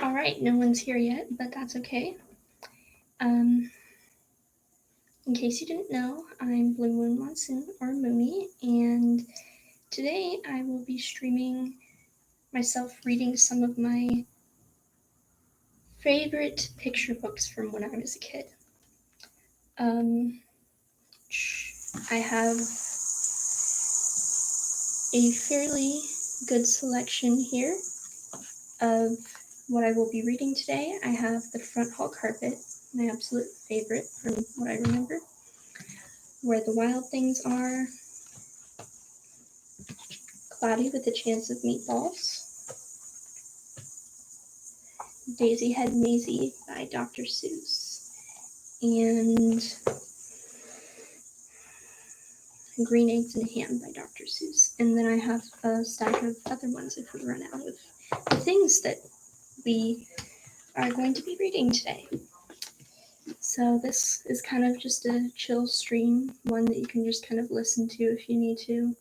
All right, no one's here yet, but that's okay. In case you didn't know, I'm BlueMoonMonsoon, or Moony, and today I will be streaming myself reading some of my favorite picture books from when I was a kid. I have a fairly good selection here of what I will be reading today. I have The Front Hall Carpet, my absolute favorite from what I remember, Where the Wild Things Are, Cloudy with a Chance of Meatballs, Daisy Head Maisie by Dr. Seuss, and Green Eggs and Ham by Dr. Seuss. And then I have a stack of other ones if we run out of the things that we are going to be reading today. So this is kind of just a chill stream, one that you can just kind of listen to if you need to.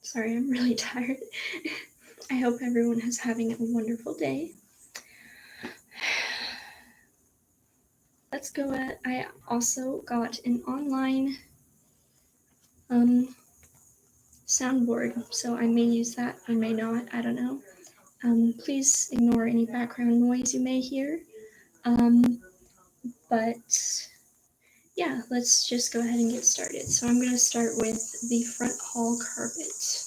Sorry, I'm really tired. I hope everyone is having a wonderful day. Let's go at, I also got an online soundboard, so I may use that, I may not, I don't know. Please ignore any background noise you may hear. But yeah, let's just go ahead and get started. So I'm going to start with The Front Hall Carpet.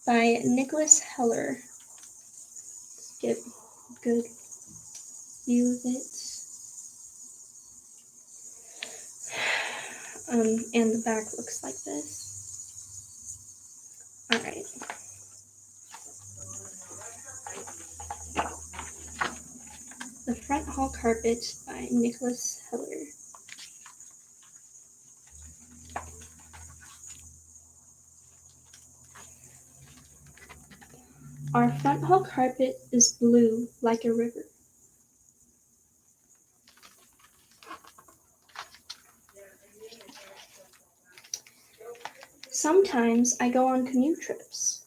By Nicholas Heller. Get a good view of it. And the back looks like this. Alright. The Front Hall Carpet by Nicholas Heller. Our front hall carpet is blue like a river. Sometimes I go on canoe trips.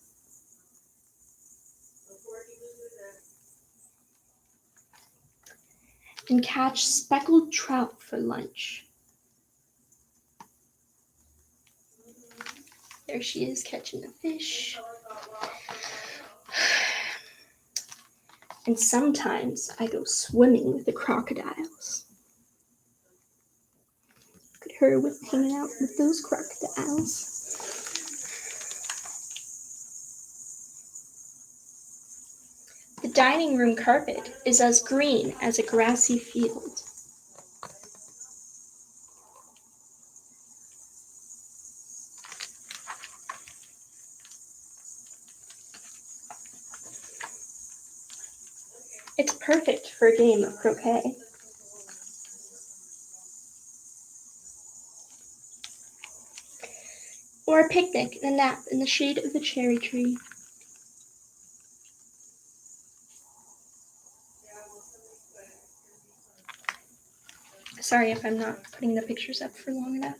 and catch speckled trout for lunch. There she is catching the fish. And sometimes I go swimming with the crocodiles. Look at her hanging out with those crocodiles. The dining room carpet is as green as a grassy field. It's perfect for a game of croquet. Or a picnic and a nap in the shade of the cherry tree. Sorry if I'm not putting the pictures up for long enough.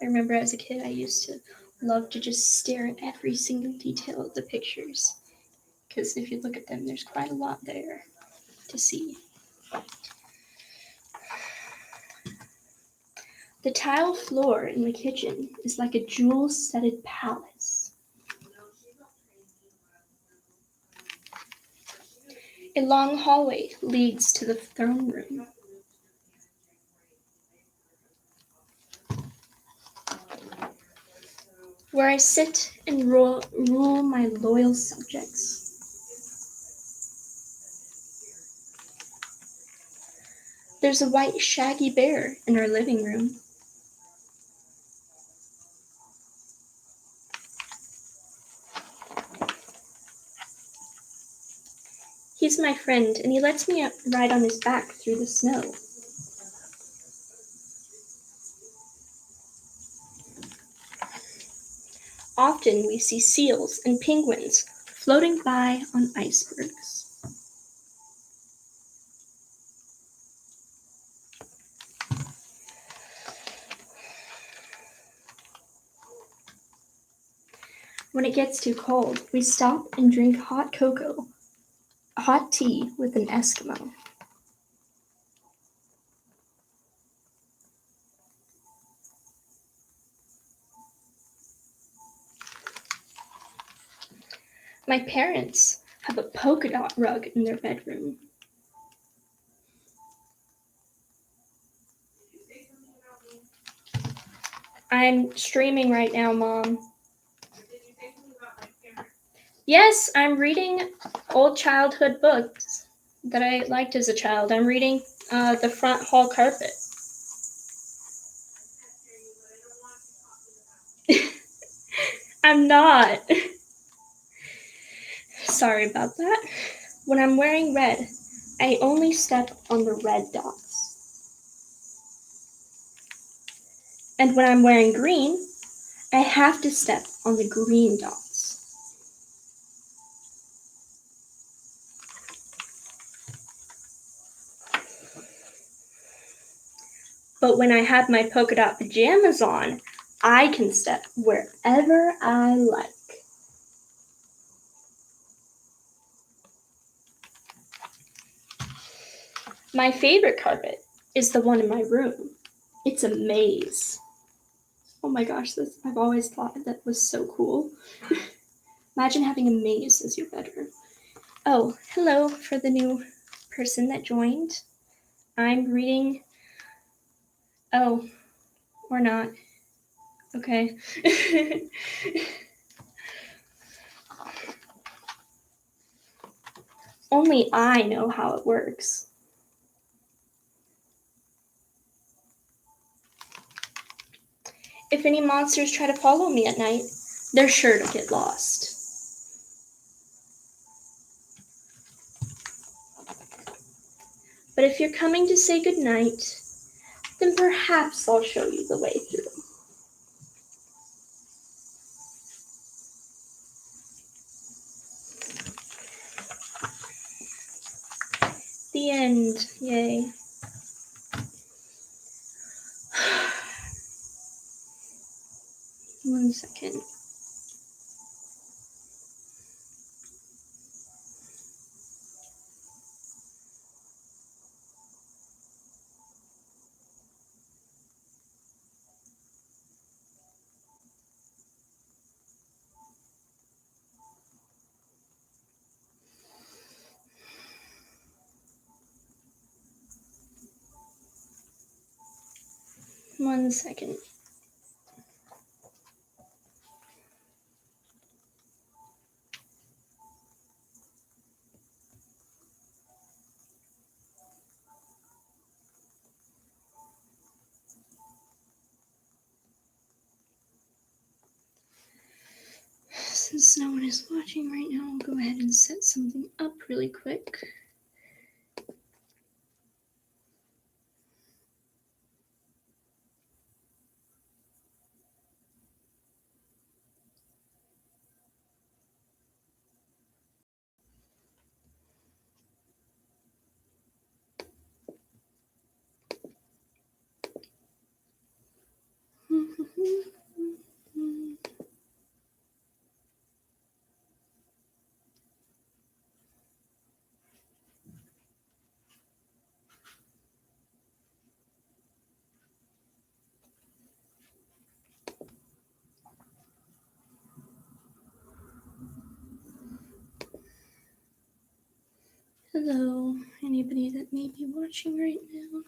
I remember as a kid I used to love to just stare at every single detail of the pictures. Because if you look at them, there's quite a lot there to see. The tile floor in the kitchen is like a jewel-studded palace. A long hallway leads to the throne room. Where I sit and rule my loyal subjects. There's a white shaggy bear in our living room. He's my friend, and he lets me ride on his back through the snow. Often we see seals and penguins floating by on icebergs. When it gets too cold, we stop and drink hot cocoa, hot tea with an Eskimo. My parents have a polka dot rug in their bedroom. I'm streaming right now, Mom. Yes, I'm reading old childhood books that I liked as a child. I'm reading The Front Hall Carpet. I'm not. Sorry about that. When I'm wearing red, I only step on the red dots. And when I'm wearing green, I have to step on the green dots. But when I have my polka dot pajamas on, I can step wherever I like. My favorite carpet is the one in my room. It's a maze. Oh my gosh, I've always thought that was so cool. Imagine having a maze as your bedroom. Oh, hello for the new person that joined. I'm reading. Oh, or not. Okay. Only I know how it works. If any monsters try to follow me at night, they're sure to get lost. But if you're coming to say goodnight, then perhaps I'll show you the way through. The end. Yay. One second. 1 second. Since no one is watching right now, I'll go ahead and set something up really quick. Hello, anybody that may be watching right now.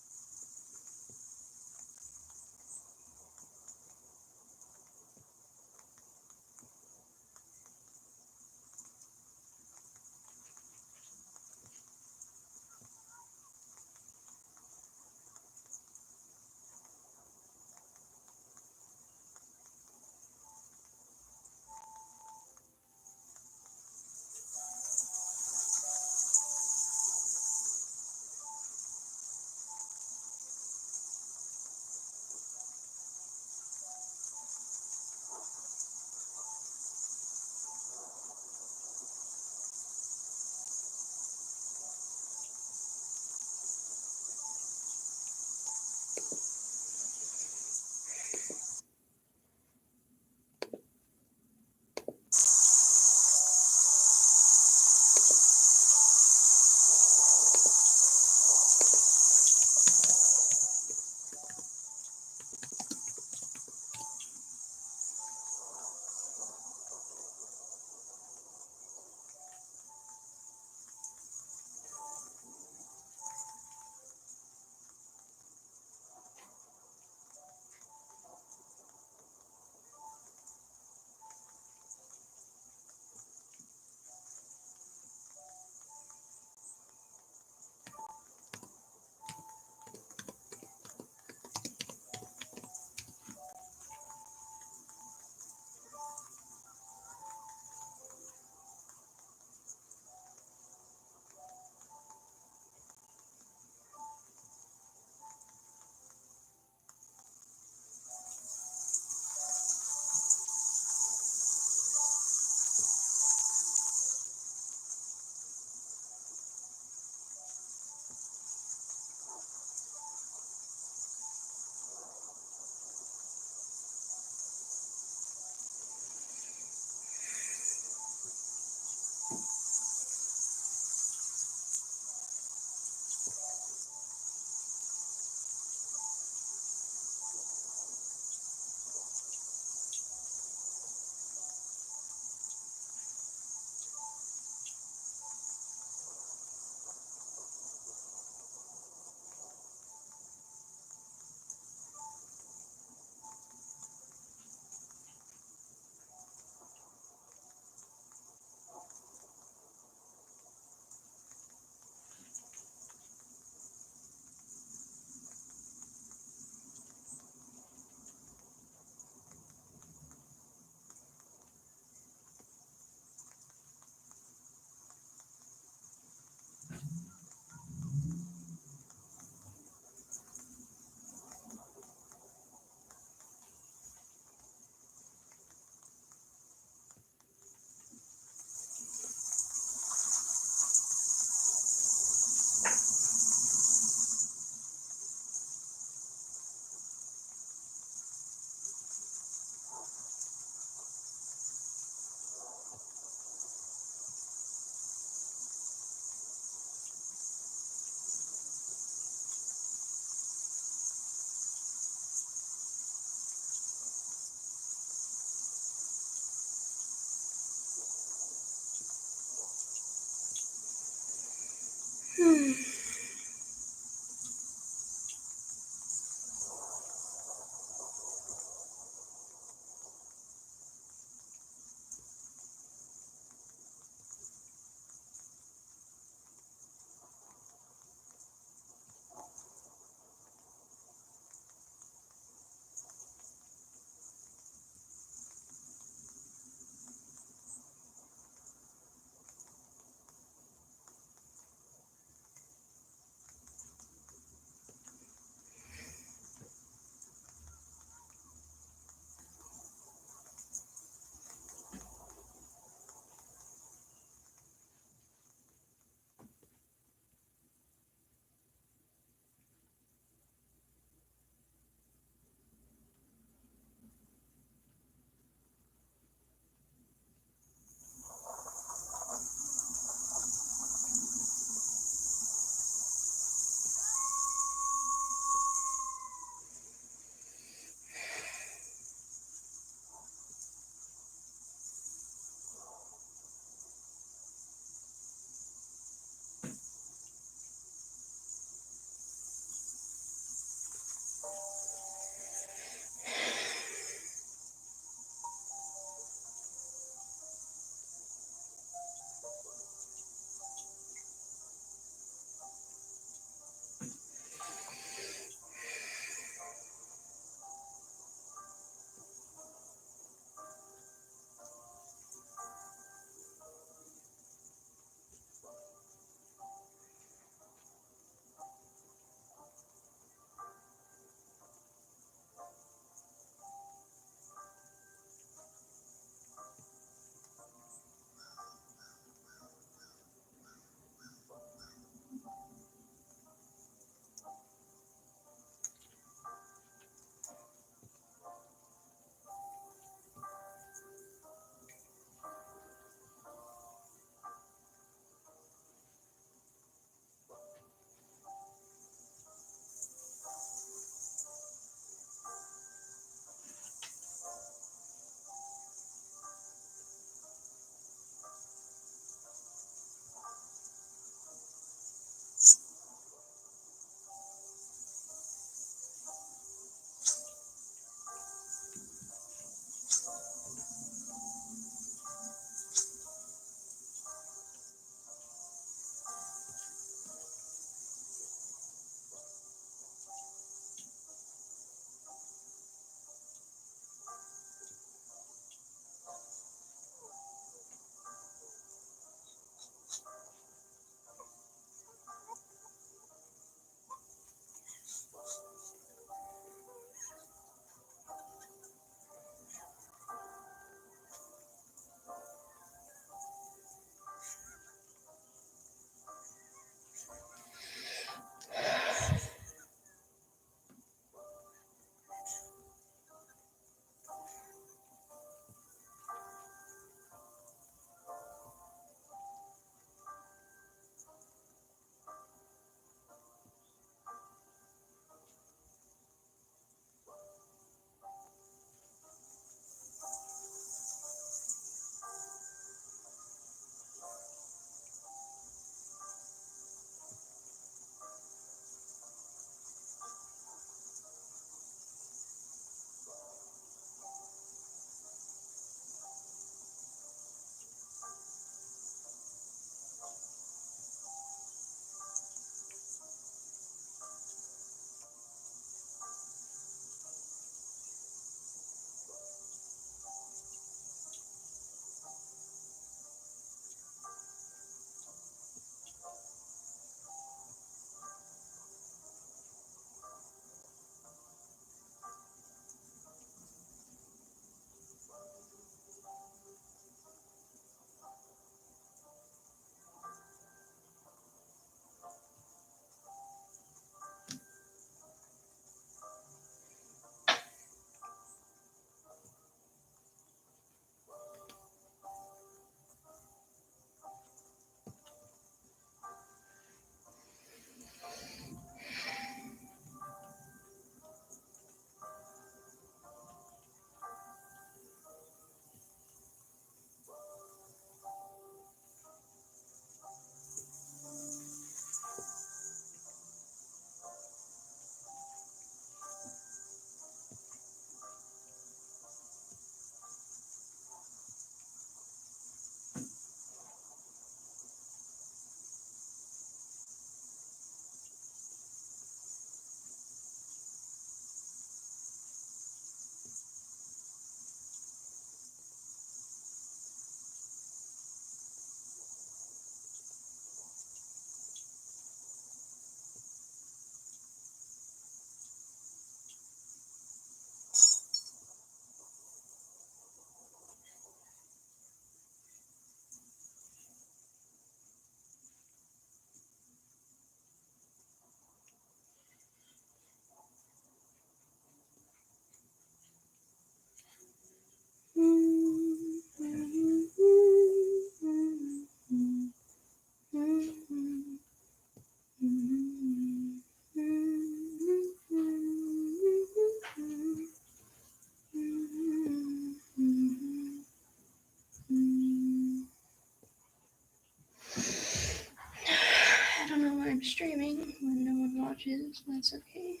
I'm streaming when no one watches. That's okay.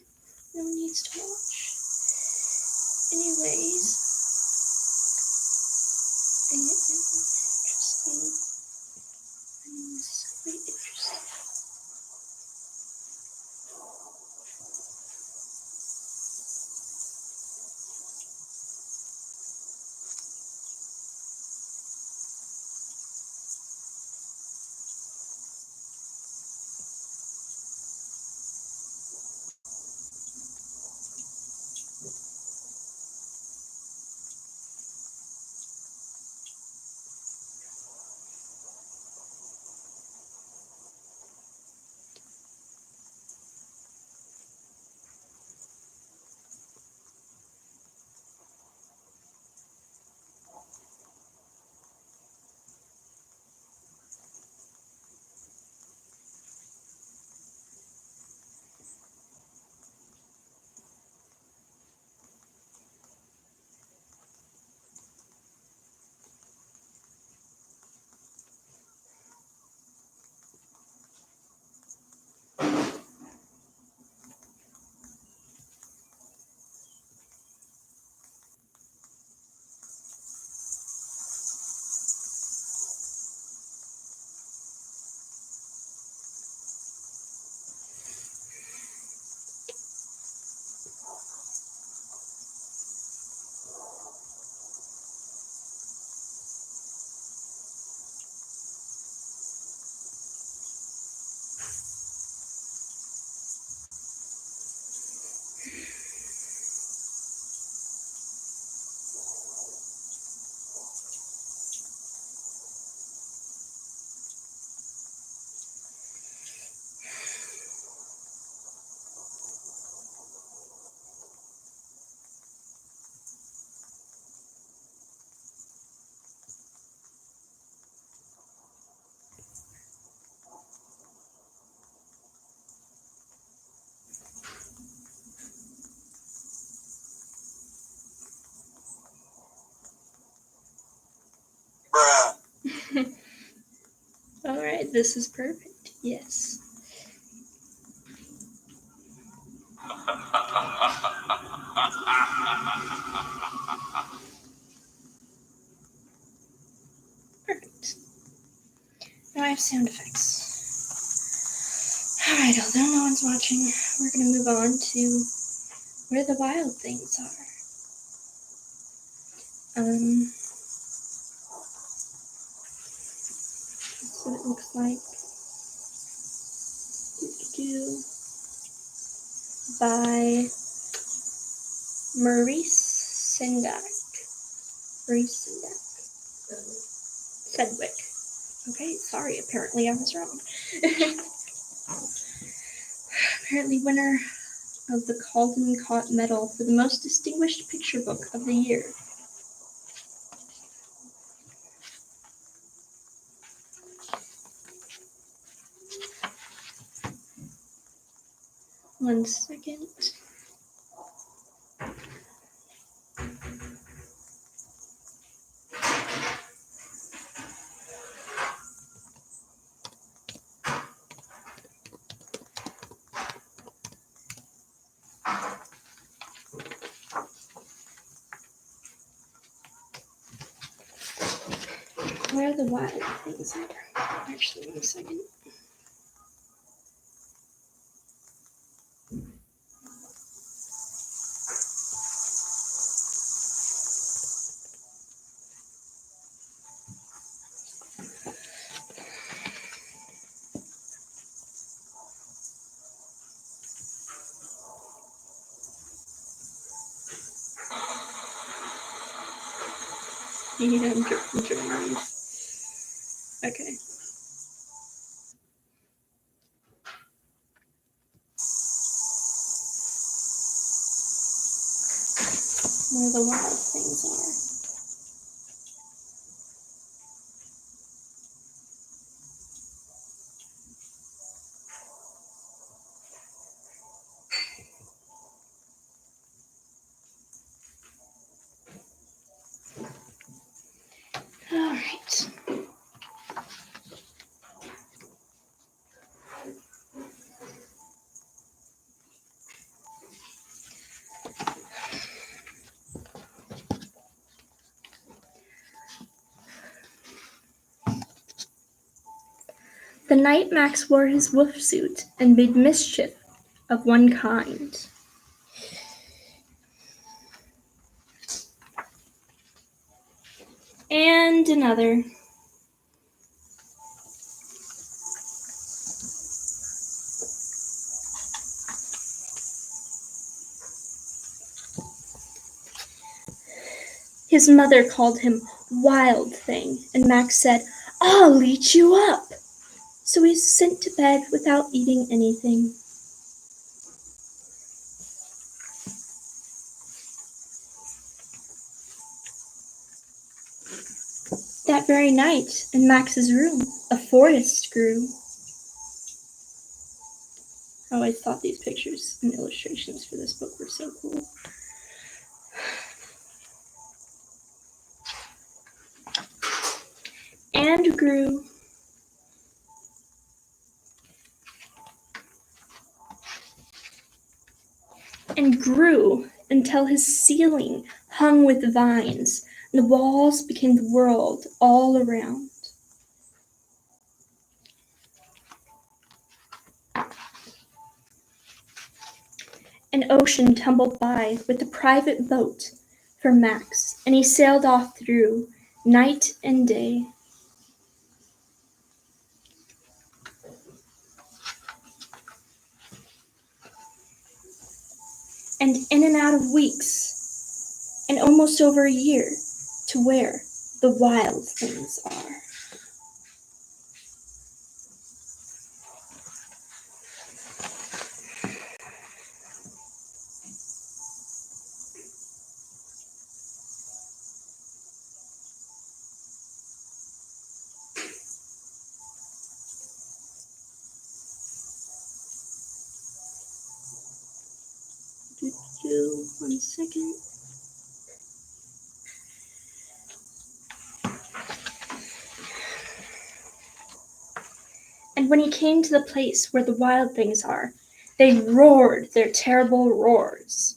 No one needs to watch. Anyways, it is interesting. It's quite interesting. Alright, this is perfect. Yes. Perfect. Now I have sound effects. Alright, although no one's watching, we're going to move on to where the wild things are. That's what it looks like. By Maurice Sendak. Sedgwick. Okay, sorry, apparently I was wrong. Apparently winner of the Caldecott Medal for the most distinguished picture book of the year. One second. Where the wild things are. Actually, 1 second. Yeah, I'm joking. Okay. Where the wild things are. Alright. The night Max wore his wolf suit and made mischief of one kind. And another. His mother called him Wild Thing, and Max said, "I'll eat you up." So he was sent to bed without eating anything. That very night, in Max's room, a forest grew. I always thought these pictures and illustrations for this book were so cool. And grew. And grew until his ceiling hung with vines, and the walls became the world all around. An ocean tumbled by with a private boat for Max, and he sailed off through night and day. And in and out of weeks, and almost over a year, to where the wild things are. One second. And when he came to the place where the wild things are, they roared their terrible roars.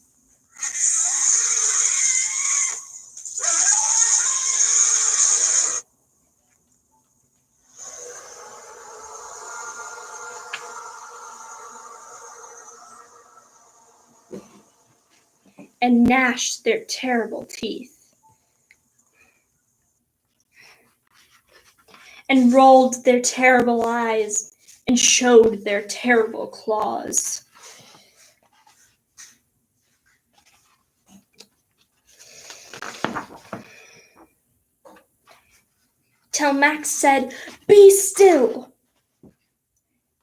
And gnashed their terrible teeth. And rolled their terrible eyes and showed their terrible claws. Till Max said, "Be still,"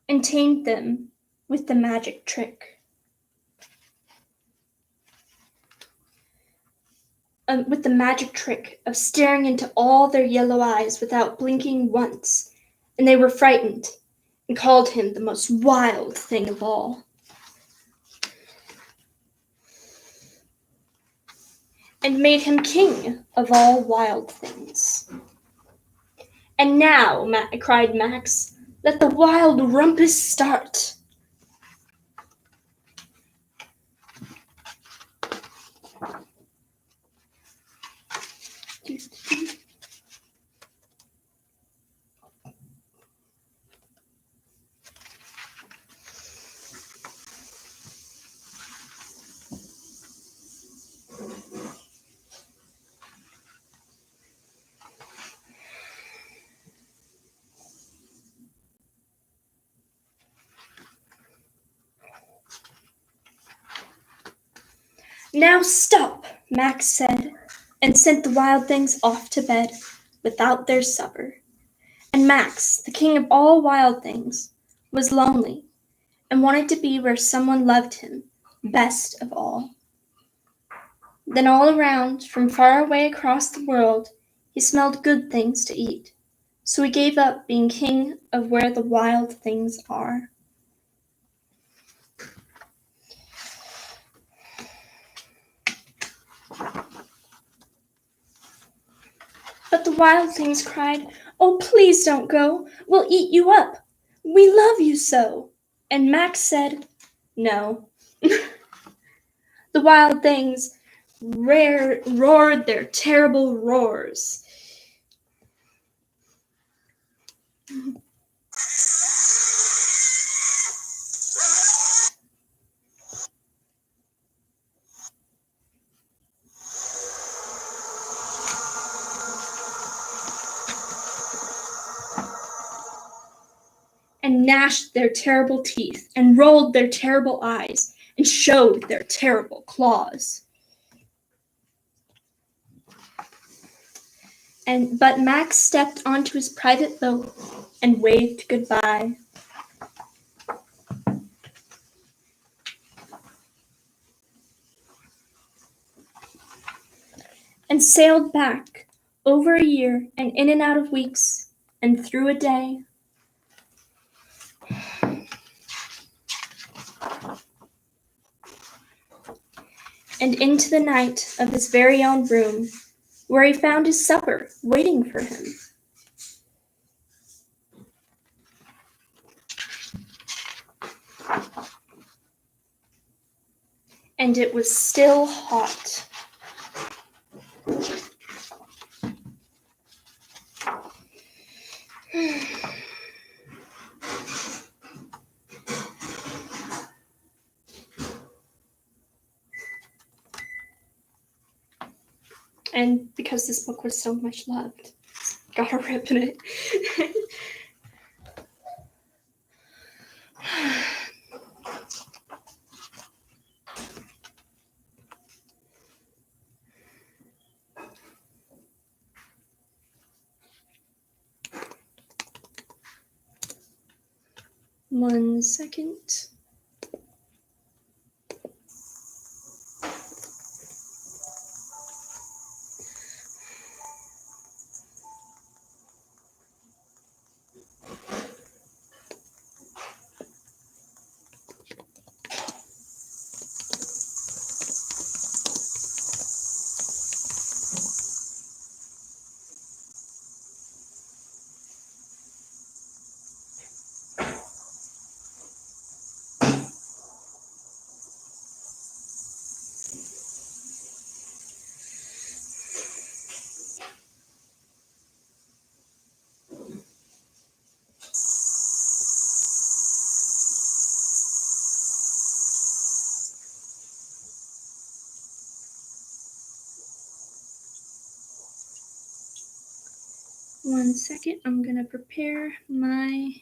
and tamed them with the magic trick. With the magic trick of staring into all their yellow eyes without blinking once, and they were frightened and called him the most wild thing of all. And made him king of all wild things. And now, cried Max, let the wild rumpus start. Now stop, Max said, and sent the wild things off to bed without their supper. And Max, the king of all wild things, was lonely and wanted to be where someone loved him best of all. Then all around, from far away across the world, he smelled good things to eat. So he gave up being king of where the wild things are. But the wild things cried, "Oh, please don't go. We'll eat you up. We love you so." And Max said, "No." The wild things roared their terrible roars. gnashed their terrible teeth and rolled their terrible eyes and showed their terrible claws. But Max stepped onto his private boat and waved goodbye. And sailed back over a year and in and out of weeks and through a day. And into the night of his very own room, where he found his supper waiting for him. And it was still hot. And because this book was so much loved, got a rip in it. One second. One second, I'm gonna prepare my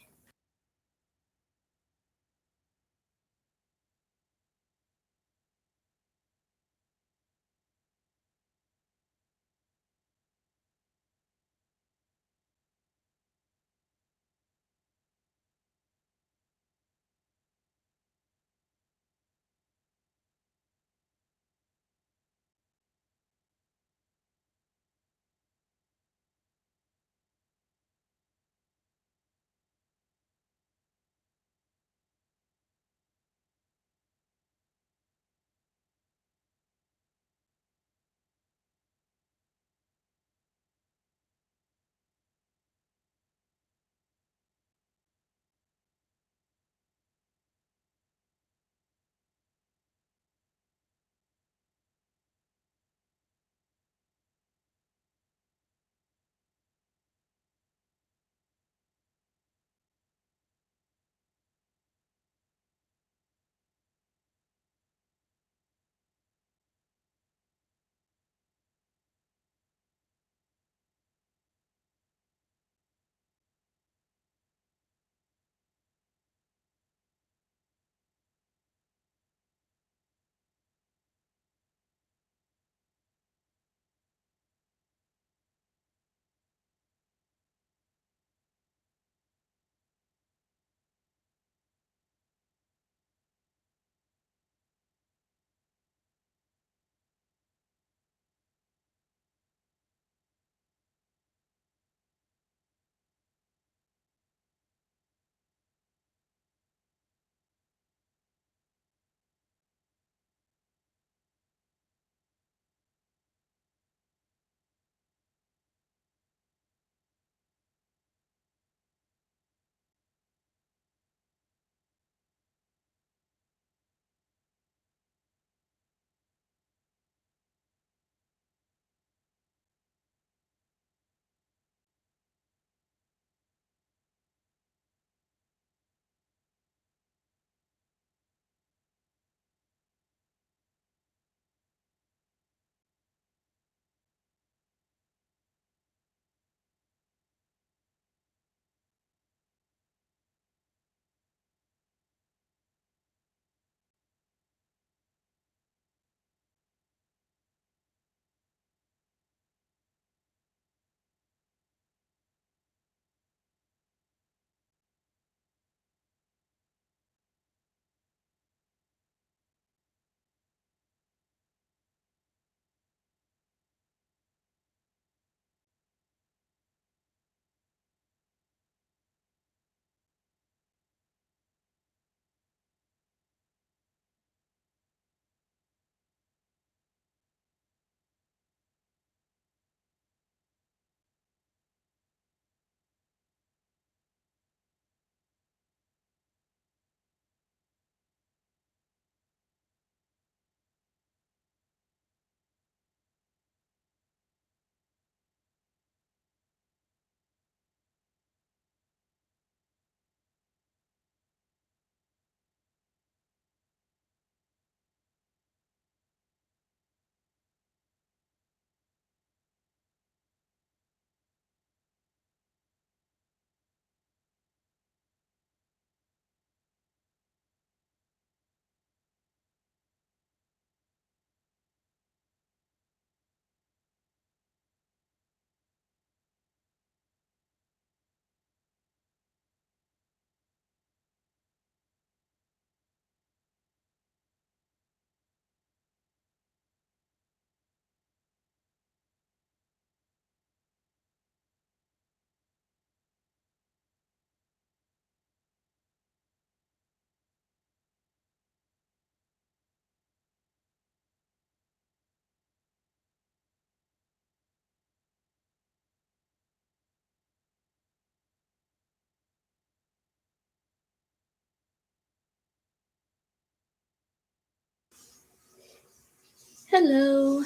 Hello.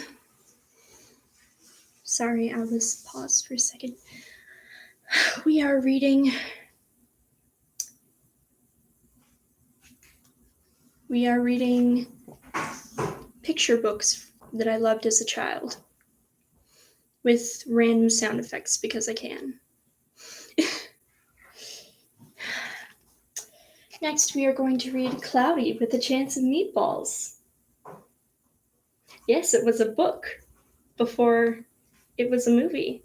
Sorry, I was paused for a second. We are reading picture books that I loved as a child with random sound effects because I can. Next, we are going to read Cloudy with A Chance of Meatballs. Yes, it was a book before it was a movie.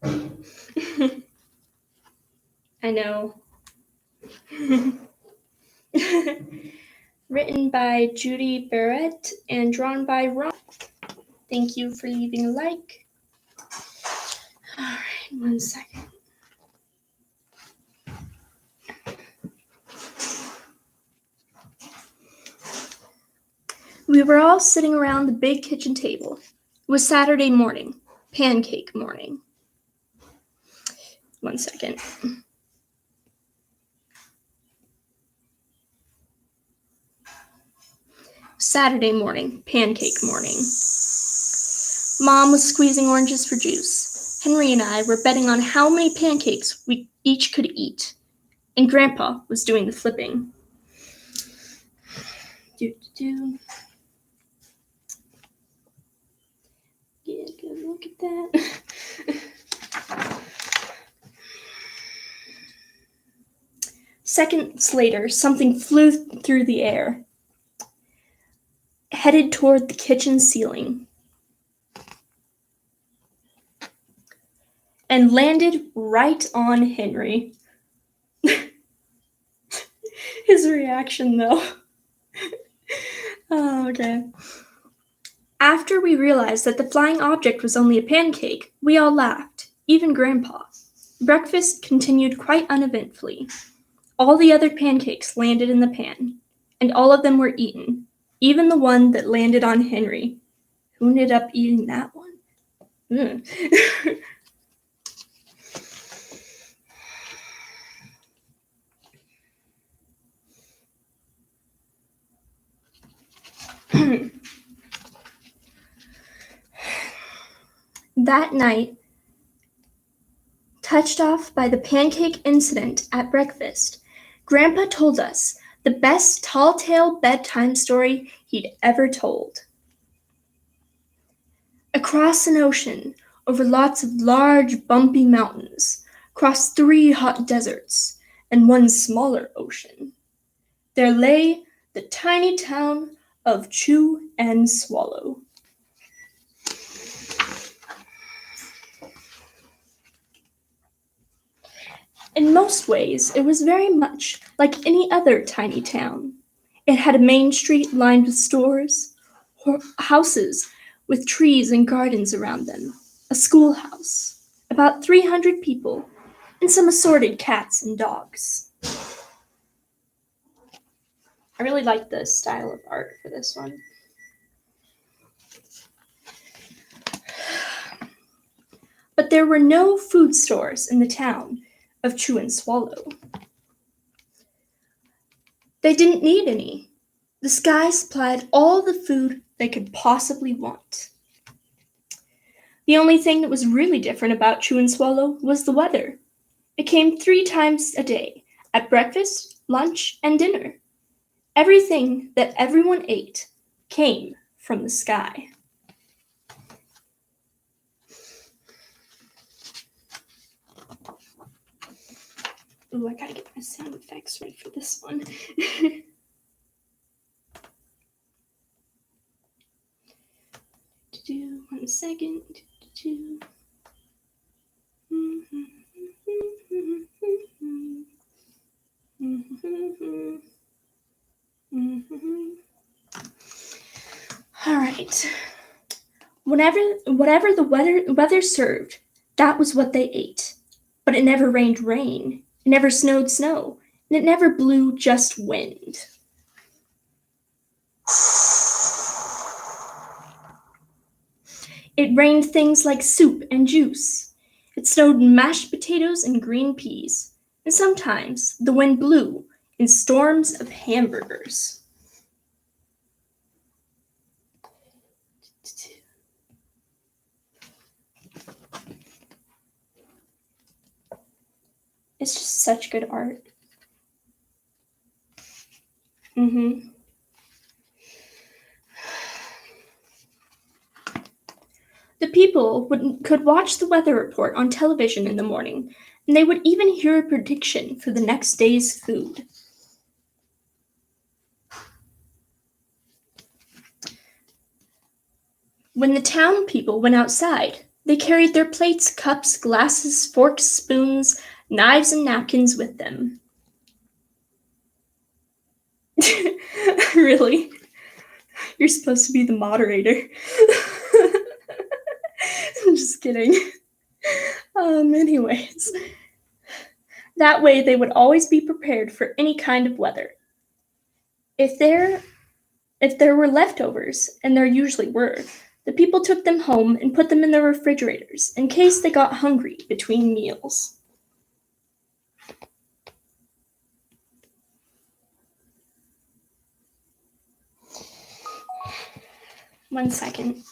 I know. Written by Judy Barrett and drawn by Ron. Thank you for leaving a like. Alright, 1 second. We were all sitting around the big kitchen table. It was Saturday morning, pancake morning. 1 second. Saturday morning, pancake morning. Mom was squeezing oranges for juice. Henry and I were betting on how many pancakes we each could eat. And Grandpa was doing the flipping. Do. Get a good look at that. Seconds later, something flew through the air, headed toward the kitchen ceiling, and landed right on Henry. His reaction, though. Oh, okay. After we realized that the flying object was only a pancake, we all laughed, even Grandpa. Breakfast continued quite uneventfully. All the other pancakes landed in the pan, and all of them were eaten, even the one that landed on Henry. Who ended up eating that one? That night, touched off by the pancake incident at breakfast, Grandpa told us the best tall-tale bedtime story he'd ever told. Across an ocean, over lots of large, bumpy mountains, across 3 hot deserts and 1 smaller ocean, there lay the tiny town of Chew and Swallow. In most ways, it was very much like any other tiny town. It had a main street lined with stores, houses with trees and gardens around them, a schoolhouse, about 300 people, and some assorted cats and dogs. I really like the style of art for this one. But there were no food stores in the town of Chew and Swallow. They didn't need any. The sky supplied all the food they could possibly want. The only thing that was really different about Chew and Swallow was the weather. It came 3 times a day, at breakfast, lunch, and dinner. Everything that everyone ate came from the sky. Ooh, I gotta get my sound effects ready for this one. 1 second. All right. Whatever the weather served, that was what they ate. But it never rained rain. It never snowed snow. And it never blew just wind. It rained things like soup and juice. It snowed mashed potatoes and green peas. And sometimes the wind blew in storms of hamburgers. It's just such good art. Mm-hmm. The people could watch the weather report on television in the morning, and they would even hear a prediction for the next day's food. When the town people went outside, they carried their plates, cups, glasses, forks, spoons, knives, and napkins with them. Really? You're supposed to be the moderator. I'm just kidding. Anyways. That way they would always be prepared for any kind of weather. If there were leftovers, and there usually were, the people took them home and put them in their refrigerators in case they got hungry between meals. One second.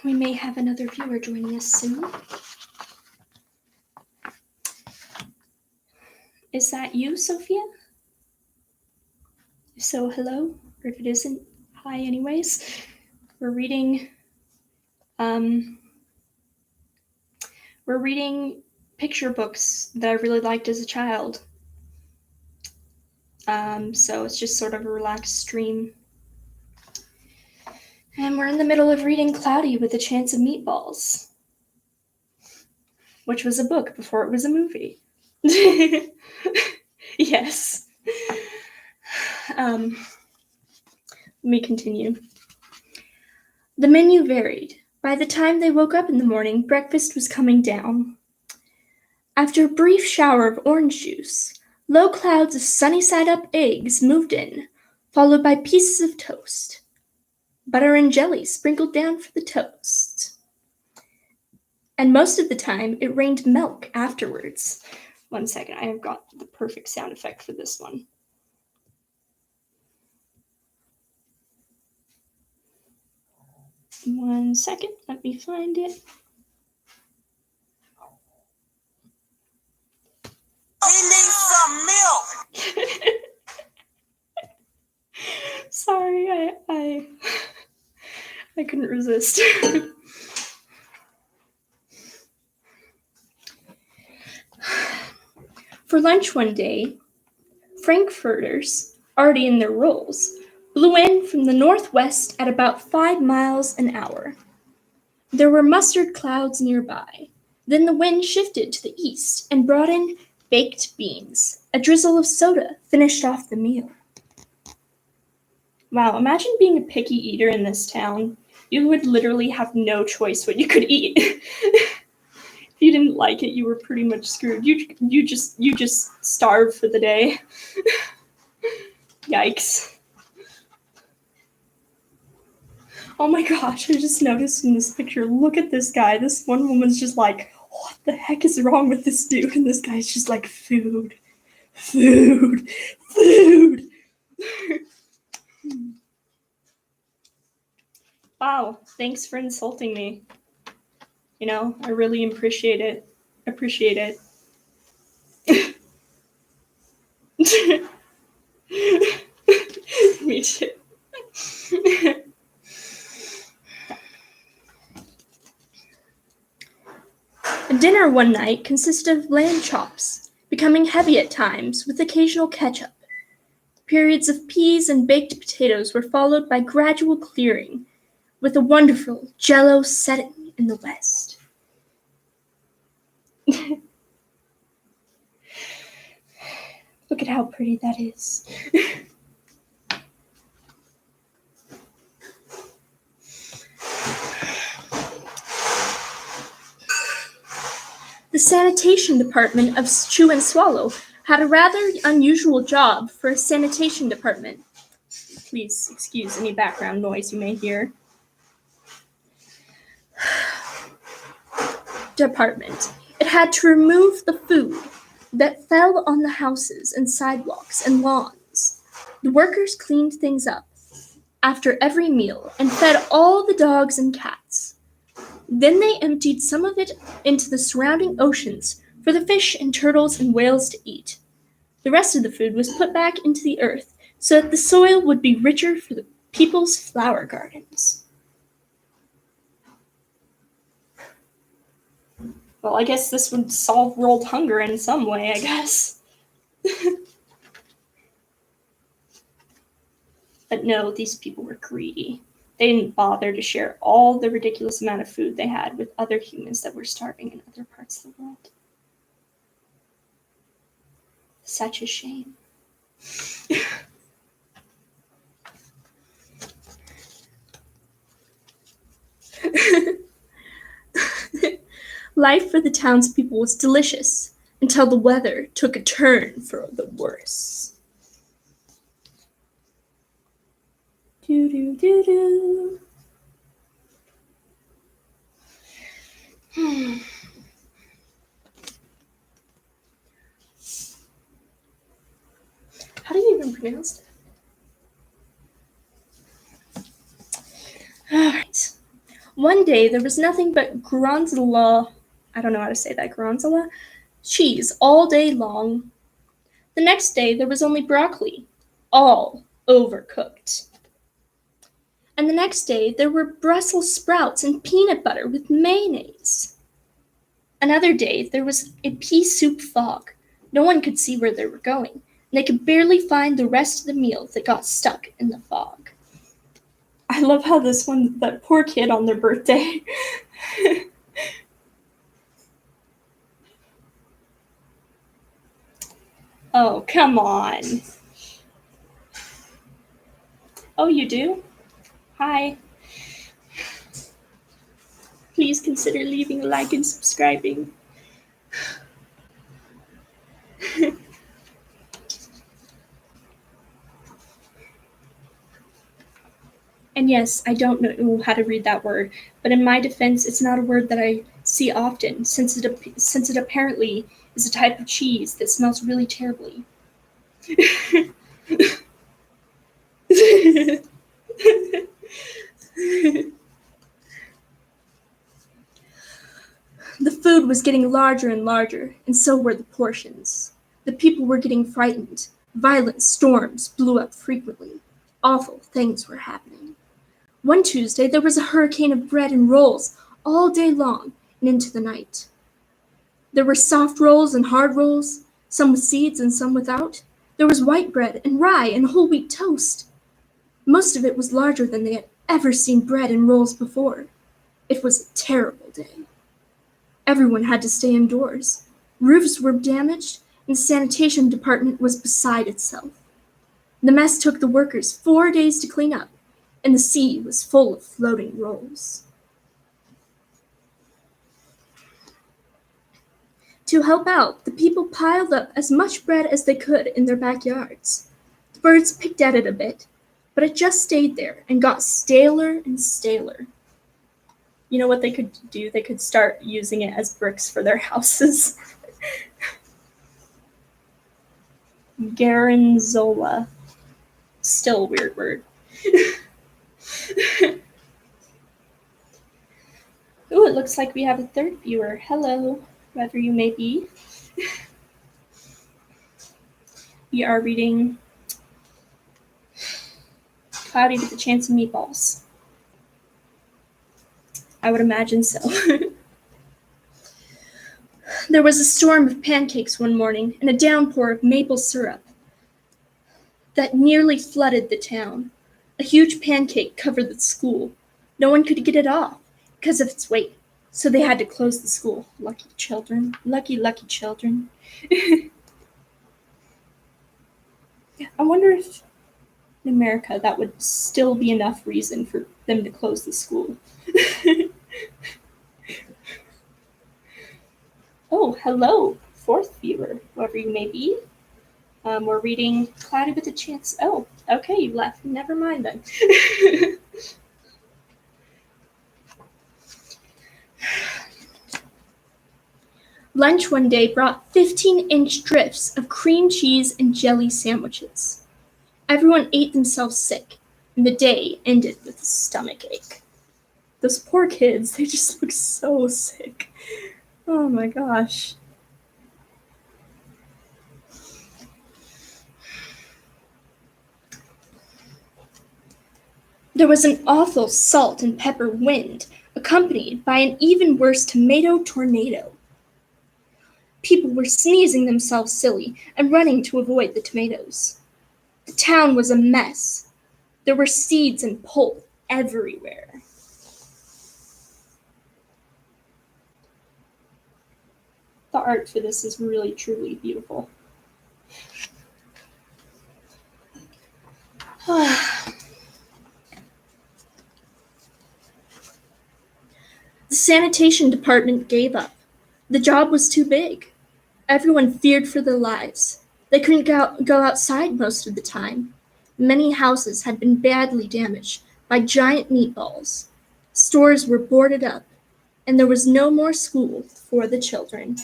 We may have another viewer joining us soon. Is that you, Sophia? If so, hello. Or if it isn't, hi anyways. We're reading picture books that I really liked as a child. So it's just sort of a relaxed stream. And we're in the middle of reading Cloudy with A Chance of Meatballs, which was a book before it was a movie. Yes. Let me continue. The menu varied. By the time they woke up in the morning, breakfast was coming down. After a brief shower of orange juice, low clouds of sunny-side-up eggs moved in, followed by pieces of toast. Butter and jelly sprinkled down for the toast. And most of the time, it rained milk afterwards. One second, I have got the perfect sound effect for this one. One second, let me find it. He needs some milk! Sorry, I couldn't resist. For lunch one day, Frankfurters, already in their roles, blew in from the northwest at about 5 miles an hour. There were mustard clouds nearby. Then the wind shifted to the east and brought in baked beans. A drizzle of soda finished off the meal. Wow, imagine being a picky eater in this town. You would literally have no choice what you could eat. If you didn't like it, you were pretty much screwed. You just starved for the day. Yikes. Oh my gosh, I just noticed in this picture, look at this guy. This one woman's just like, what the heck is wrong with this dude? And this guy's just like, food. Food. Food. Wow, thanks for insulting me. You know, I really appreciate it. Me too. Dinner one night consisted of lamb chops, becoming heavy at times with occasional ketchup. Periods of peas and baked potatoes were followed by gradual clearing, with a wonderful jello setting in the west. Look at how pretty that is. The sanitation department of Chew and Swallow had a rather unusual job for a sanitation department. Please excuse any background noise you may hear. Department. It had to remove the food that fell on the houses and sidewalks and lawns. The workers cleaned things up after every meal and fed all the dogs and cats. Then they emptied some of it into the surrounding oceans for the fish and turtles and whales to eat. The rest of the food was put back into the earth so that the soil would be richer for the people's flower gardens. Well, I guess this would solve world hunger in some way, I guess. But no, these people were greedy. They didn't bother to share all the ridiculous amount of food they had with other humans that were starving in other parts of the world. Such a shame. Life for the townspeople was delicious until the weather took a turn for the worse. Do do do do. How do you even pronounce it? Alright. One day there was nothing but Gronzala, I don't know how to say that, Gronzala, cheese all day long. The next day there was only broccoli, all overcooked. And the next day there were Brussels sprouts and peanut butter with mayonnaise. Another day there was a pea soup fog. No one could see where they were going, and they could barely find the rest of the meal that got stuck in the fog. I love how that poor kid on their birthday. Oh, come on. Oh, you do? Hi. Please consider leaving a like and subscribing. And yes, I don't know how to read that word, but in my defense, it's not a word that I see often, since it apparently is a type of cheese that smells really terribly. The food was getting larger and larger, and so were the portions. The people were getting frightened. Violent storms blew up frequently. Awful things were happening. One Tuesday there was a hurricane of bread and rolls all day long and into the night. There were soft rolls and hard rolls, some with seeds and some without. There was white bread and rye and whole wheat toast. Most of it was larger than they had ever seen bread and rolls before. It was a terrible day. Everyone had to stay indoors. Roofs were damaged, and the sanitation department was beside itself. The mess took the workers 4 days to clean up, and the sea was full of floating rolls. To help out, the people piled up as much bread as they could in their backyards. The birds picked at it a bit, but it just stayed there and got staler and staler. You know what they could do? They could start using it as bricks for their houses. Garanzola. Still a weird word. Ooh, it looks like we have a third viewer. Hello, whoever you may be. We are reading Cloudy with a Chance of Meatballs. I would imagine so. There was a storm of pancakes one morning and a downpour of maple syrup that nearly flooded the town. A huge pancake covered the school. No one could get it off because of its weight, so they had to close the school. Lucky children. Lucky, lucky children. I wonder if in America that would still be enough reason for them to close the school. Oh, hello, fourth viewer, whoever you may be. We're reading Cloudy with a Chance. Oh, okay, you left. Never mind then. Lunch one day brought 15-inch drifts of cream cheese and jelly sandwiches. Everyone ate themselves sick, and the day ended with a stomach ache. Those poor kids, they just look so sick. Oh my gosh. There was an awful salt and pepper wind, accompanied by an even worse tomato tornado. People were sneezing themselves silly and running to avoid the tomatoes. The town was a mess. There were seeds and pulp everywhere. The art for this is really, truly beautiful. The sanitation department gave up. The job was too big. Everyone feared for their lives. They couldn't go outside most of the time. Many houses had been badly damaged by giant meatballs. Stores were boarded up, and there was no more school for the children.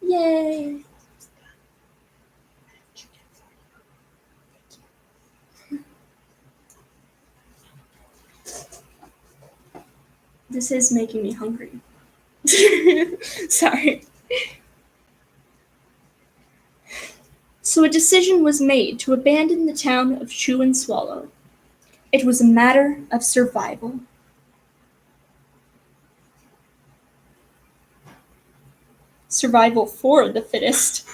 Yay! This is making me hungry. Sorry. So a decision was made to abandon the town of Chew and Swallow. It was a matter of survival. Survival for the fittest.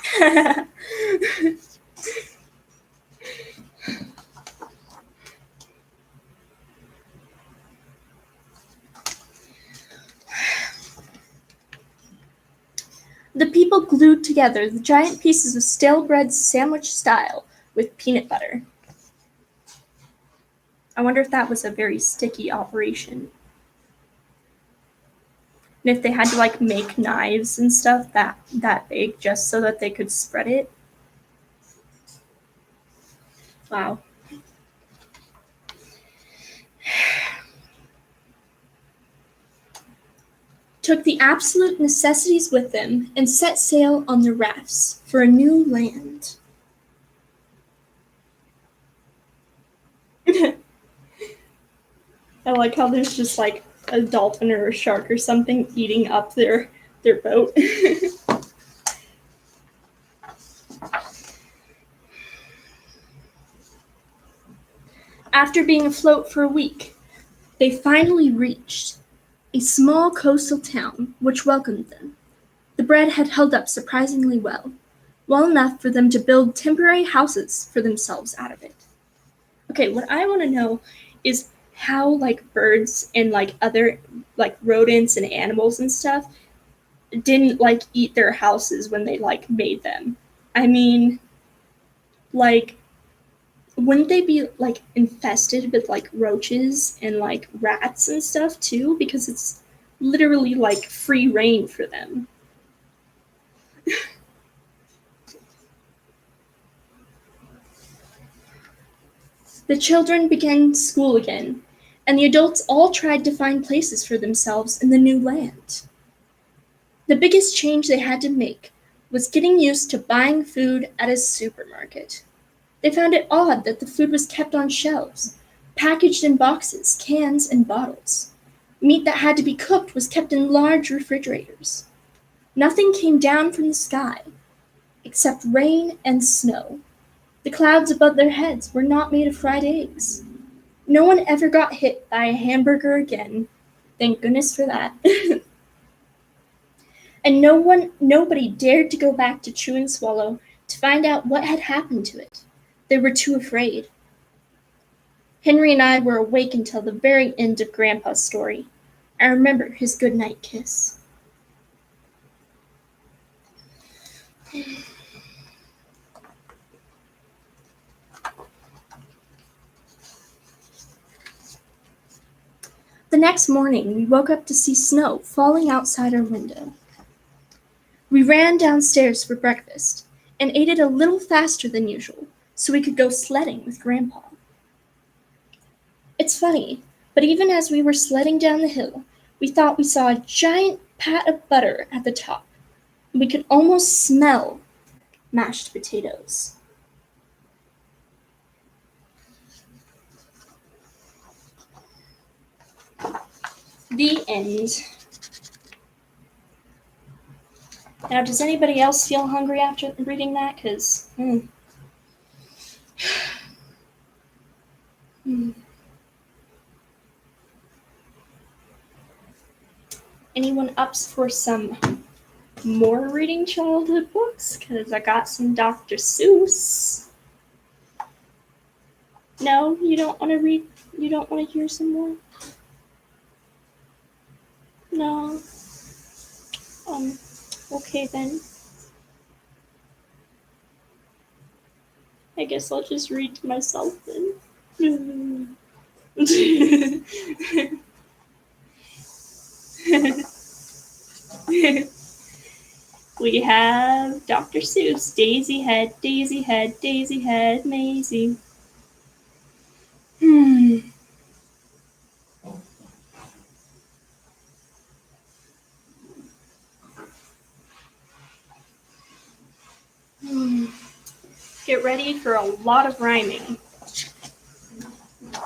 The people glued together the giant pieces of stale bread sandwich style with peanut butter. I wonder if that was a very sticky operation. And if they had to make knives and stuff that big just so that they could spread it. Wow. Took the absolute necessities with them and set sail on their rafts for a new land. I like how there's just a dolphin or a shark or something eating up their boat. After being afloat for a week, they finally reached a small coastal town which welcomed them. The bread had held up surprisingly well enough for them to build temporary houses for themselves out of it. Okay, what I want to know is how birds and other rodents and animals and stuff didn't eat their houses when they made them. I mean, wouldn't they be infested with roaches and rats and stuff too, because it's literally free reign for them. The children began school again, and the adults all tried to find places for themselves in the new land. The biggest change they had to make was getting used to buying food at a supermarket. They found it odd that the food was kept on shelves, packaged in boxes, cans, and bottles. Meat that had to be cooked was kept in large refrigerators. Nothing came down from the sky, except rain and snow. The clouds above their heads were not made of fried eggs. No one ever got hit by a hamburger again. Thank goodness for that. And nobody dared to go back to Chew and Swallow to find out what had happened to it. They were too afraid. Henry and I were awake until the very end of Grandpa's story. I remember his goodnight kiss. The next morning, we woke up to see snow falling outside our window. We ran downstairs for breakfast and ate it a little faster than usual so we could go sledding with Grandpa. It's funny, but even as we were sledding down the hill, we thought we saw a giant pat of butter at the top. We could almost smell mashed potatoes. The end. Now, does anybody else feel hungry after reading that? Because, Anyone up for some more reading childhood books? Because I got some Dr. Seuss. No, you don't want to read? You don't want to hear some more? No. Okay then. I guess I'll just read to myself then. We have Dr. Seuss, Daisy Head, Daisy Head, Daisy Head, Maisie. Get ready for a lot of rhyming.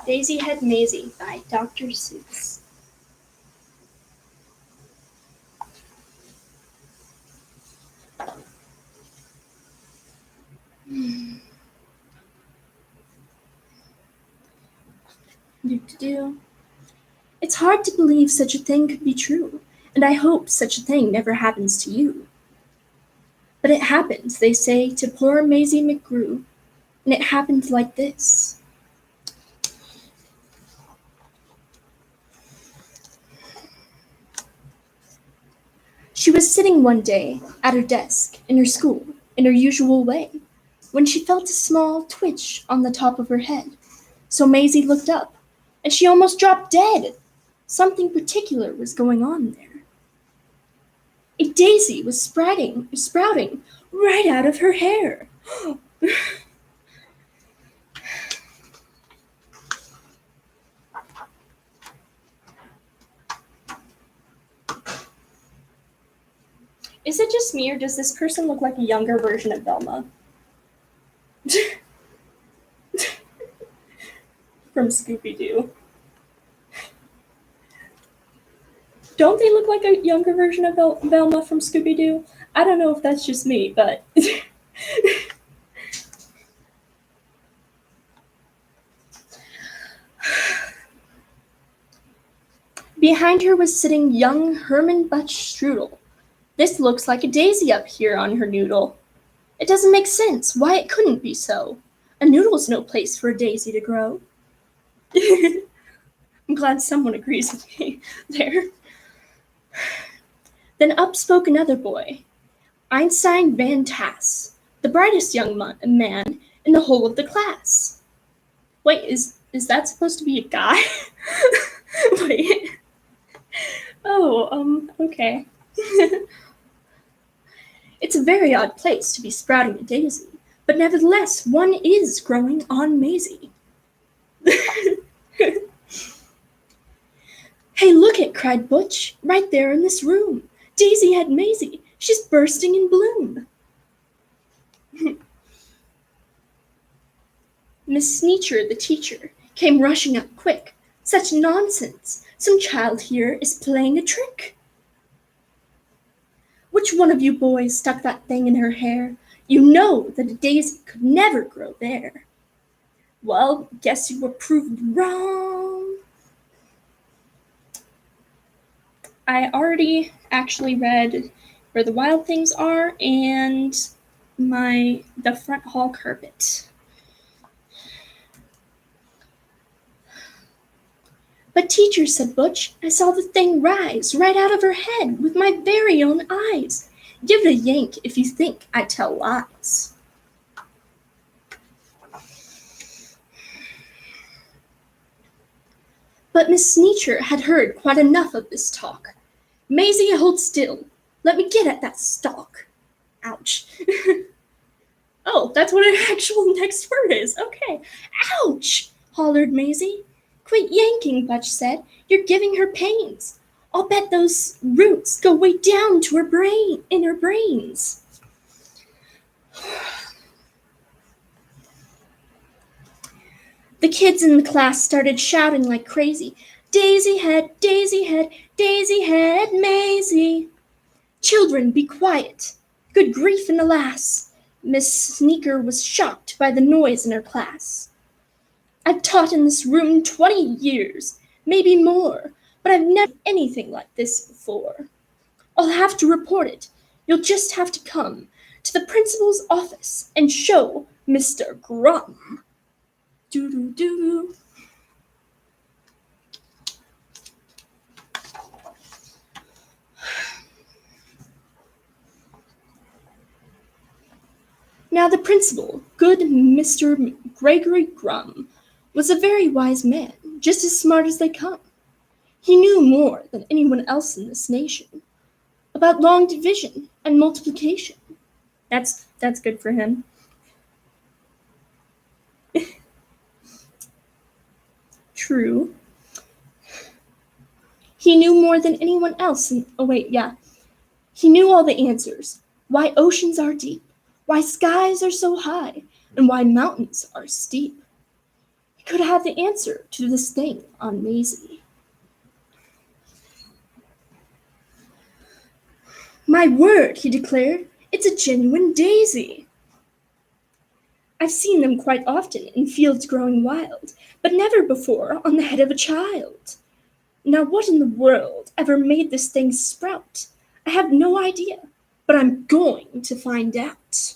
Daisy Head Maisie by Dr. Seuss. It's hard to believe such a thing could be true, and I hope such a thing never happens to you. But it happened, they say, to poor Maisie McGrew, and it happened like this. She was sitting one day at her desk in her school in her usual way, when she felt a small twitch on the top of her head. So Maisie looked up, and she almost dropped dead. Something particular was going on there. A daisy was sprouting right out of her hair. Is it just me, or does this person look like a younger version of Velma? From Scooby-Doo. Don't they look like a younger version of Velma from Scooby-Doo? I don't know if that's just me, but... Behind her was sitting young Herman Butch Strudel. This looks like a daisy up here on her noodle. It doesn't make sense why it couldn't be so. A noodle's no place for a daisy to grow. I'm glad someone agrees with me there. Then up spoke another boy, Einstein Van Tass, the brightest young man in the whole of the class. Wait, is that supposed to be a guy? Wait. Oh, okay. It's a very odd place to be sprouting a daisy, but nevertheless, one is growing on Maisie. Hey, look it, cried Butch, right there in this room. Daisy Head Maisie, she's bursting in bloom. Miss Sneecher, the teacher, came rushing up quick. Such nonsense! Some child here is playing a trick. Which one of you boys stuck that thing in her hair? You know that a daisy could never grow there. Well, guess you were proved wrong. I already actually read Where the Wild Things Are and the Front Hall Carpet. But teacher, said Butch, I saw the thing rise right out of her head with my very own eyes. Give it a yank if you think I tell lies. But Miss Sneecher had heard quite enough of this talk. Maisie, hold still. Let me get at that stalk. Ouch. Oh, that's what an actual next word is. Okay. Ouch, hollered Maisie. Quit yanking, Butch said. You're giving her pains. I'll bet those roots go way down to in her brains. The kids in the class started shouting like crazy, Daisy head, Daisy head, Daisy head, Maisie. Children, be quiet. Good grief and alas, Miss Sneaker was shocked by the noise in her class. I've taught in this room 20 years, maybe more, but I've never seen anything like this before. I'll have to report it. You'll just have to come to the principal's office and show Mr. Grum. Doo-doo-doo. Now the principal, good Mr. Gregory Grum, was a very wise man, just as smart as they come. He knew more than anyone else in this nation about long division and multiplication. That's good for him. True. He knew more than anyone else. He knew all the answers. Why oceans are deep, why skies are so high, and why mountains are steep. He could have the answer to this thing on Maisie. My word, he declared, it's a genuine daisy. I've seen them quite often in fields growing wild, but never before on the head of a child. Now what in the world ever made this thing sprout? I have no idea, but I'm going to find out.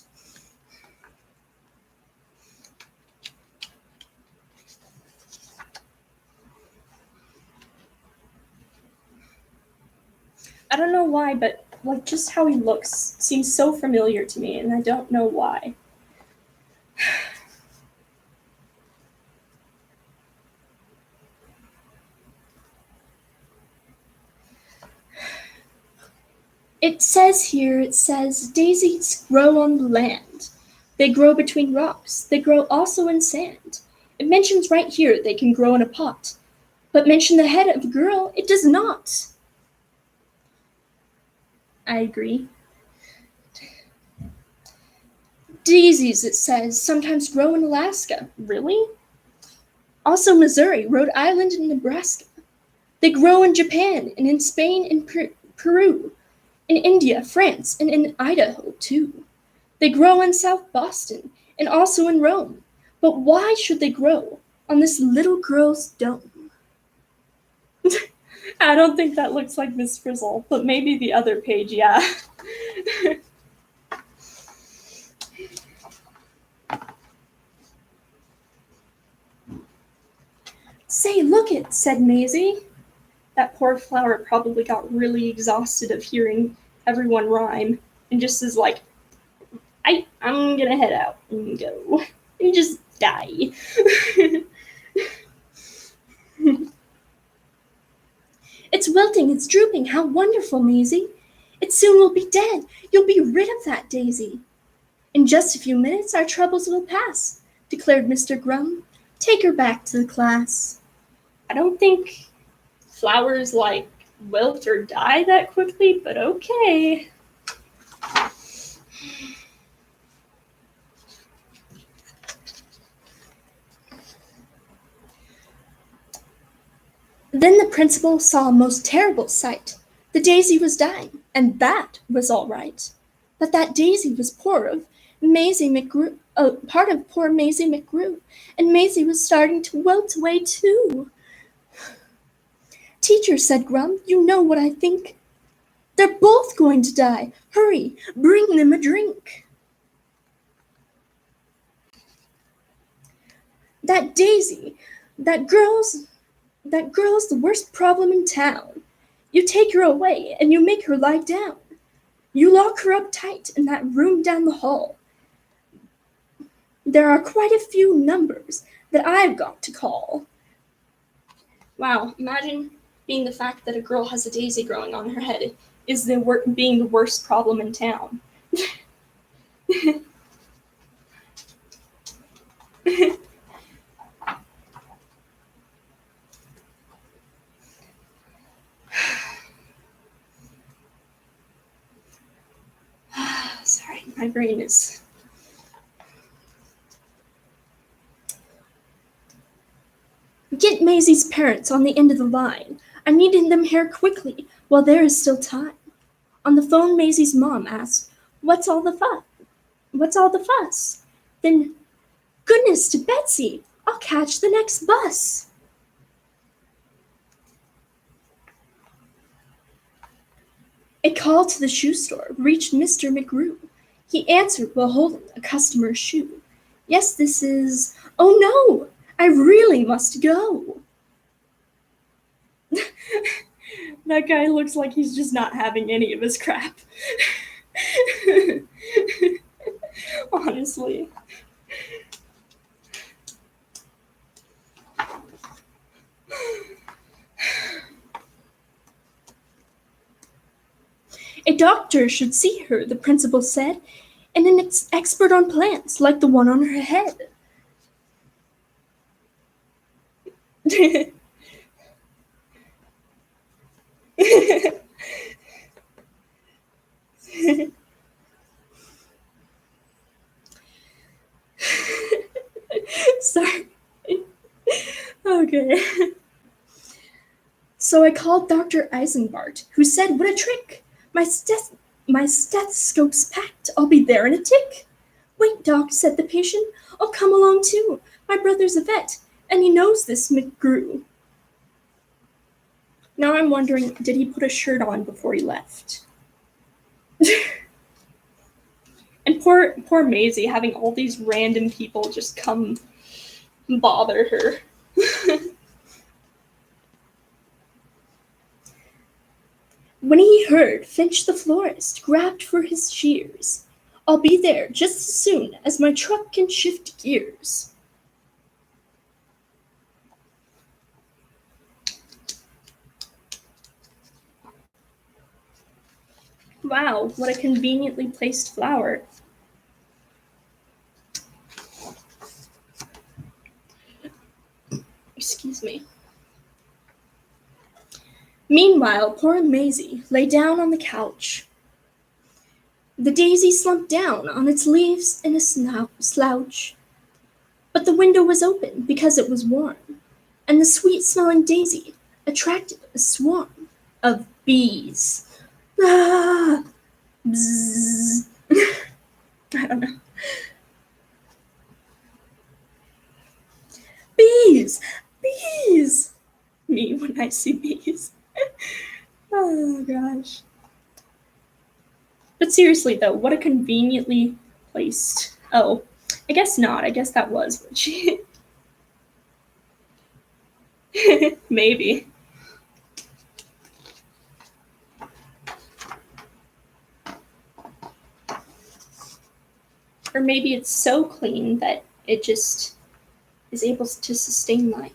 I don't know why, but just how he looks seems so familiar to me, and I don't know why. It says daisies grow on the land. They grow between rocks. They grow also in sand. It mentions right here they can grow in a pot. But mention the head of a girl, it does not. I agree. Daisies, it says, sometimes grow in Alaska. Really? Also Missouri, Rhode Island, and Nebraska. They grow in Japan, and in Spain, and Peru, in India, France, and in Idaho, too. They grow in South Boston, and also in Rome. But why should they grow on this little girl's dome? I don't think that looks like Miss Frizzle, but maybe the other page, yeah. Say, look it, said Maisie. That poor flower probably got really exhausted of hearing everyone rhyme and just is like, I'm gonna head out and go and just die. It's wilting, it's drooping, how wonderful, Maisie. It soon will be dead. You'll be rid of that daisy. In just a few minutes our troubles will pass, declared Mr. Grum. Take her back to the class. I don't think flowers wilt or die that quickly, but okay. Then the principal saw a most terrible sight. The daisy was dying, and that was all right. But that daisy was part of poor Maisie McGrew, and Maisie was starting to wilt away too. Teacher, said Grum, you know what I think. They're both going to die. Hurry, bring them a drink. That daisy, that girl's the worst problem in town. You take her away and you make her lie down. You lock her up tight in that room down the hall. There are quite a few numbers that I've got to call. Wow, imagine being the fact that a girl has a daisy growing on her head is being the worst problem in town. My brain is... Get Maisie's parents on the end of the line. I need them here quickly, while there is still time. On the phone, Maisie's mom asked, What's all the fuss? Then, goodness to Betsy, I'll catch the next bus. A call to the shoe store reached Mr. McGrew. He answered while holding a customer's shoe. Yes, this is... Oh no! I really must go. That guy looks like he's just not having any of his crap. Honestly. A doctor should see her, the principal said, and an expert on plants like the one on her head. Sorry. Okay. So I called Dr. Eisenbart, who said, What a trick! My stethoscope's packed. I'll be there in a tick. Wait, Doc, said the patient. I'll come along too. My brother's a vet, and he knows this McGrew. Now I'm wondering, did he put a shirt on before he left? And poor Maisie having all these random people just come bother her. When he heard, Finch the florist grabbed for his shears. I'll be there just as soon as my truck can shift gears. Wow, what a conveniently placed flower. Excuse me. Meanwhile, poor Maisie lay down on the couch. The daisy slumped down on its leaves in a slouch. But the window was open because it was warm, and the sweet-smelling daisy attracted a swarm of bees. Ah! Bzzz. I don't know. Bees! Bees! Me when I see bees. Oh, gosh. But seriously, though, what a conveniently placed... Oh, I guess not. I guess that was what she... Maybe. Or maybe it's so clean that it just is able to sustain life.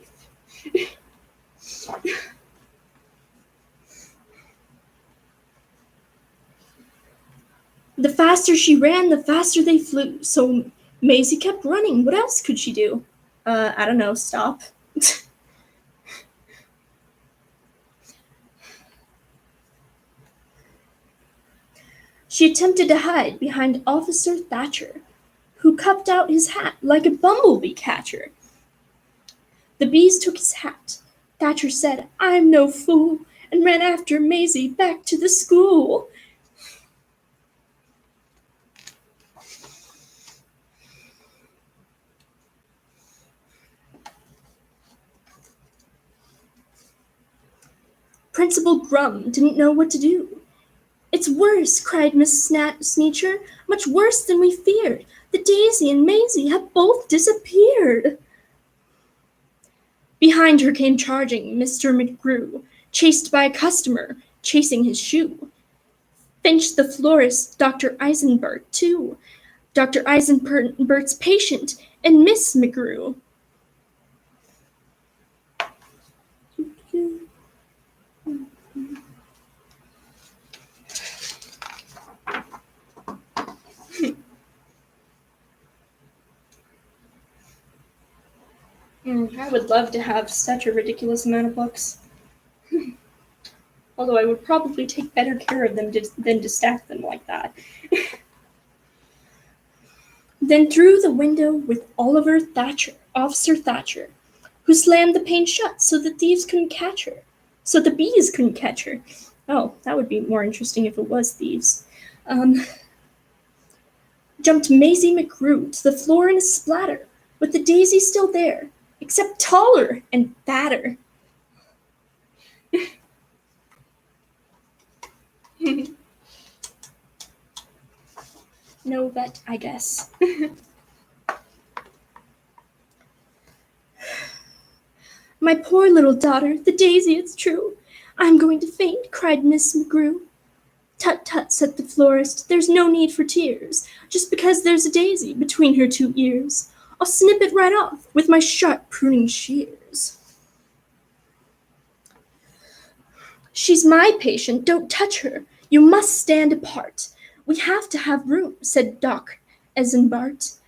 The faster she ran, the faster they flew. So Maisie kept running. What else could she do? I don't know, stop. She attempted to hide behind Officer Thatcher, who cupped out his hat like a bumblebee catcher. The bees took his hat. Thatcher said, I'm no fool, and ran after Maisie back to the school. Principal Grum didn't know what to do. It's worse, cried Miss Sneecher, much worse than we feared. The Daisy and Maisie have both disappeared. Behind her came charging Mr. McGrew, chased by a customer, chasing his shoe. Finch the florist, Dr. Eisenbart, too. Dr. Eisenbart's patient, and Miss McGrew. I would love to have such a ridiculous amount of books. Although I would probably take better care of them than to stack them like that. Then through the window with Officer Thatcher, who slammed the pane shut so the thieves couldn't catch her, so the bees couldn't catch her. Oh, that would be more interesting if it was thieves. Jumped Maisie McGrew to the floor in a splatter, with the daisy still there, except taller and fatter. No bet, I guess. My poor little daughter, the daisy, it's true. I'm going to faint, cried Miss McGrew. Tut, tut, said the florist, there's no need for tears, just because there's a daisy between her two ears. I'll snip it right off with my sharp pruning shears. She's my patient, don't touch her. You must stand apart. We have to have room, said Doc Eisenbart.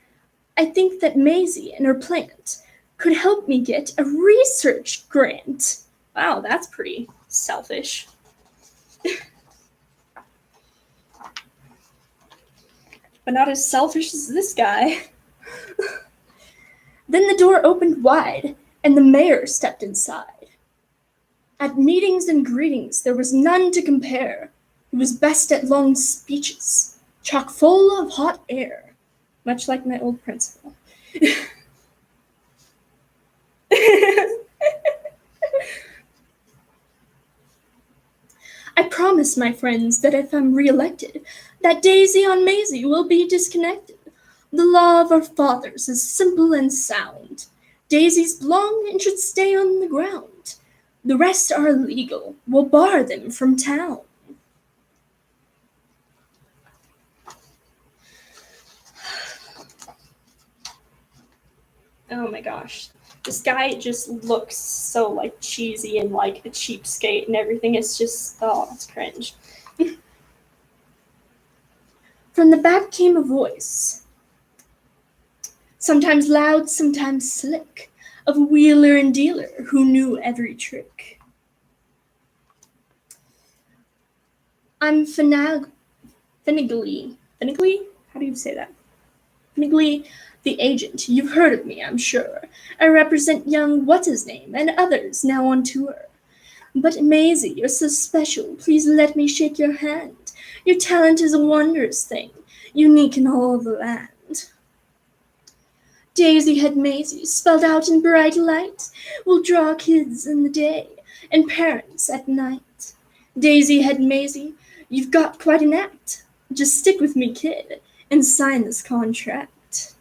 I think that Maisie and her plant could help me get a research grant. Wow, that's pretty selfish. But not as selfish as this guy. Then the door opened wide, and the mayor stepped inside. At meetings and greetings there was none to compare. He was best at long speeches, chock full of hot air, much like my old principal. I promise, my friends, that if I'm re-elected, that daisy on Maisie will be disconnected. The law of our fathers is simple and sound. Daisies belong and should stay on the ground. The rest are illegal. We'll bar them from town. Oh my gosh. This guy just looks so like cheesy and like a cheapskate and everything. It's just, oh, it's cringe. From the back came a voice, sometimes loud, sometimes slick, of a wheeler and dealer who knew every trick. I'm Finagly? How do you say that? Finagly, the agent. You've heard of me, I'm sure. I represent young What's-His-Name and others now on tour. But Maisie, you're so special. Please let me shake your hand. Your talent is a wondrous thing, unique in all the land. Daisy Head Maisie, spelled out in bright light, will draw kids in the day and parents at night. Daisy Head Maisie, you've got quite an act. Just stick with me, kid, and sign this contract.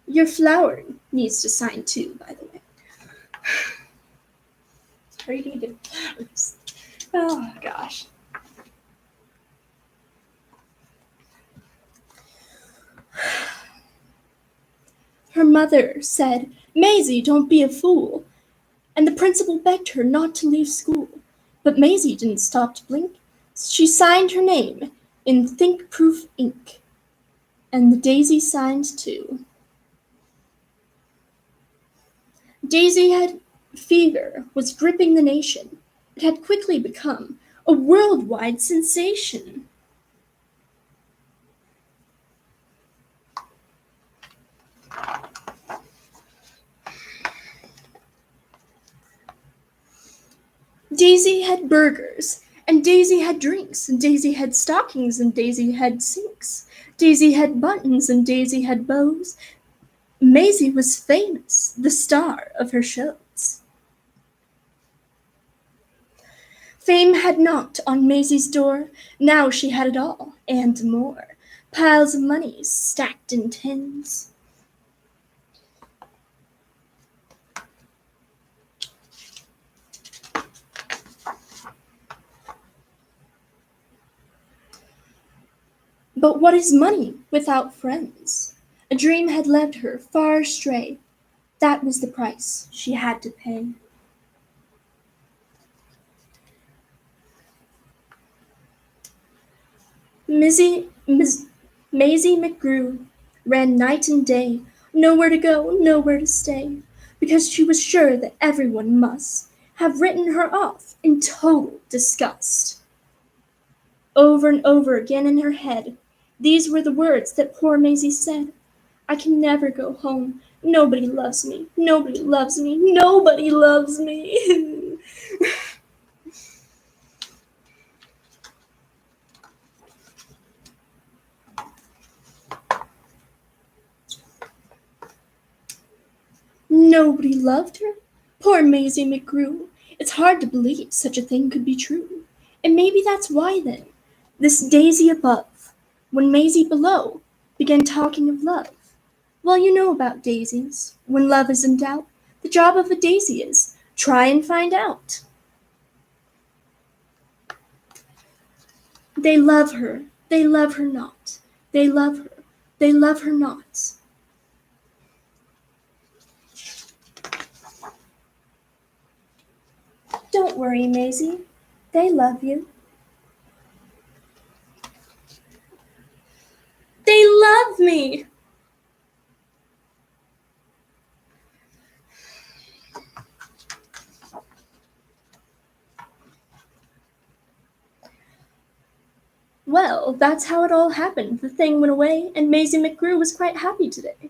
Your flower needs to sign too, by the way. Sorry, needed flowers. Oh, gosh. Her mother said, Maisie, don't be a fool. And the principal begged her not to leave school. But Maisie didn't stop to blink. She signed her name in think-proof ink. And the daisy signed too. Daisy Head fever was gripping the nation. It had quickly become a worldwide sensation. Daisy had burgers, and Daisy had drinks, and Daisy had stockings, and Daisy had sinks. Daisy had buttons, and Daisy had bows. Maisie was famous, the star of her shows. Fame had knocked on Maisie's door. Now she had it all, and more. Piles of money stacked in tins. But what is money without friends? A dream had led her far astray. That was the price she had to pay. Maisie McGrew ran night and day, nowhere to go, nowhere to stay, because she was sure that everyone must have written her off in total disgust. Over and over again in her head, these were the words that poor Maisie said. I can never go home. Nobody loves me. Nobody loves me. Nobody loves me. Nobody loved her? Poor Maisie McGrew. It's hard to believe such a thing could be true. And maybe that's why then, this daisy above, when Maisie below began talking of love. Well, you know about daisies. When love is in doubt, the job of a daisy is try and find out. They love her not. They love her, they love her not. Don't worry, Maisie. They love you. They love me! Well, that's how it all happened. The thing went away, and Maisie McGrew was quite happy today.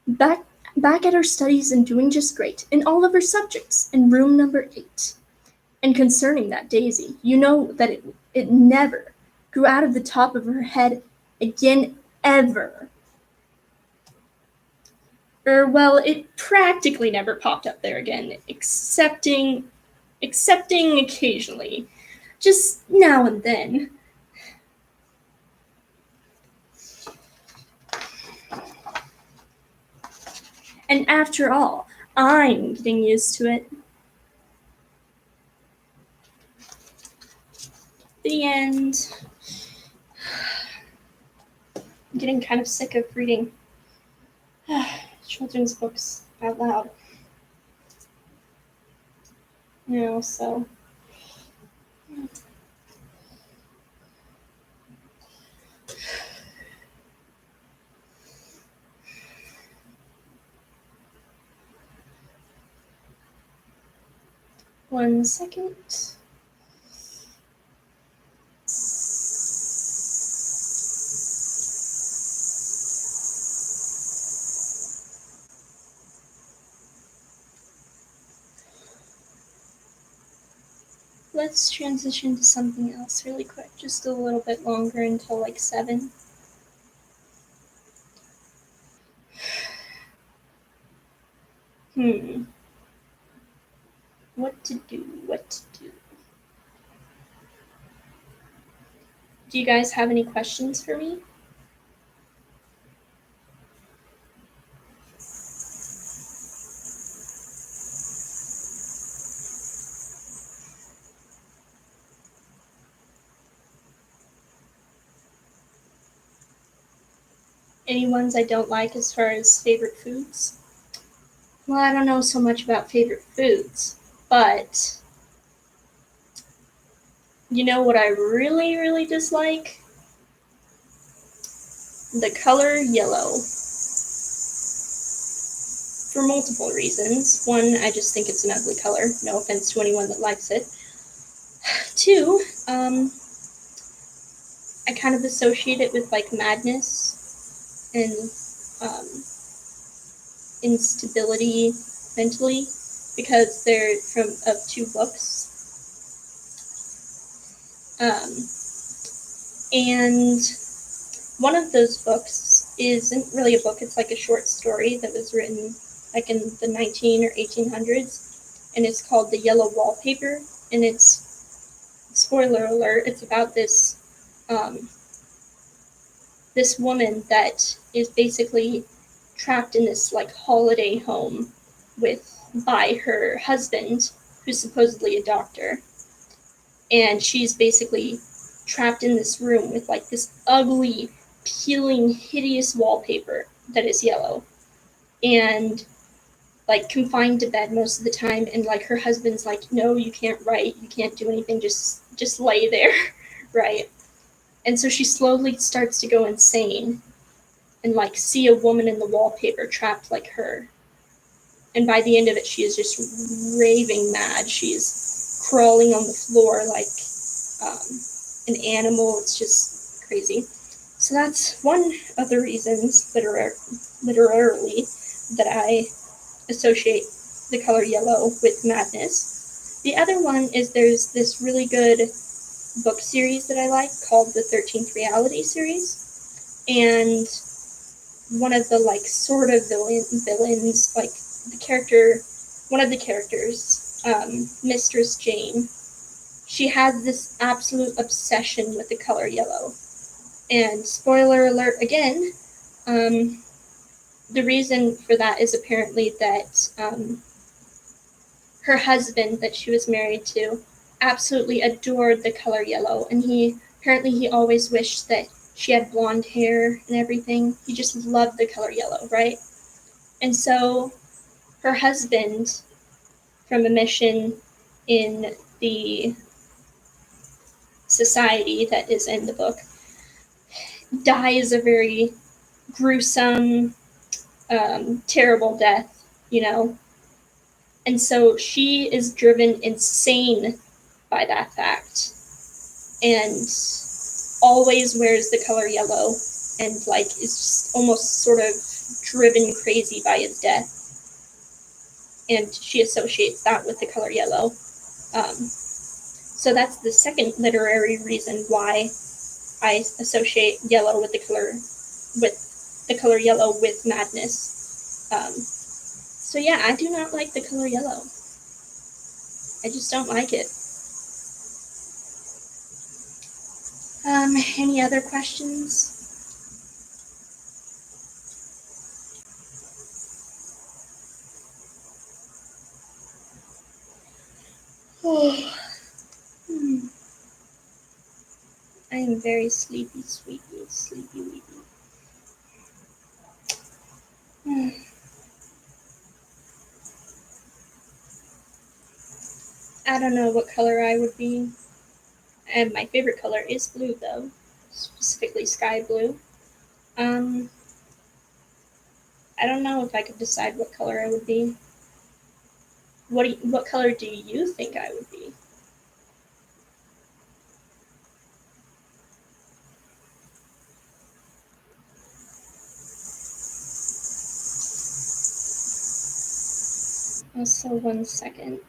Back at her studies and doing just great in all of her subjects in room number 8. And concerning that daisy, you know that it never grew out of the top of her head again, ever. Well, it practically never popped up there again, excepting occasionally, just now and then. And after all, I'm getting used to it. The end. I'm getting kind of sick of reading children's books out loud. So. One second. Let's transition to something else really quick, just a little bit longer until like 7. What to do? Do you guys have any questions for me? Any ones I don't like as far as favorite foods? Well, I don't know so much about favorite foods, but you know what I really, really dislike? The color yellow. For multiple reasons. One, I just think it's an ugly color. No offense to anyone that likes it. 2, I kind of associate it with like madness and instability mentally, because they're of 2 books. And one of those books isn't really a book, it's like a short story that was written like in the 19 or 1800s, and it's called The Yellow Wallpaper, and it's, spoiler alert, it's about this this woman that is basically trapped in this like holiday home by her husband, who's supposedly a doctor, and she's basically trapped in this room with like this ugly, peeling, hideous wallpaper that is yellow, and like confined to bed most of the time, and like her husband's like, no, you can't write, you can't do anything, just lay there. Right? And so she slowly starts to go insane and like see a woman in the wallpaper trapped like her, and by the end of it she is just raving mad. She's crawling on the floor like an animal. It's just crazy. So that's one of the reasons, literally, that I associate the color yellow with madness. The other one is there's this really good book series that I like called the 13th Reality series. And one of the sort of villains, one of the characters, Mistress Jane, she has this absolute obsession with the color yellow. And spoiler alert again, the reason for that is apparently that her husband that she was married to absolutely adored the color yellow, and he always wished that she had blonde hair and everything. He just loved the color yellow, right? And so her husband, from a mission in the society that is in the book, dies a very gruesome, terrible death, And so she is driven insane by that fact and always wears the color yellow and is just almost sort of driven crazy by his death. And she associates that with the color yellow. So that's the second literary reason why I associate yellow with the color yellow with madness. So yeah, I do not like the color yellow. I just don't like it. Any other questions? Oh. I am very sleepy, weepy. I don't know what color I would be. And my favorite color is blue, though. Specifically sky blue. I don't know if I could decide what color I would be. What color do you think I would be? Also, 1 second.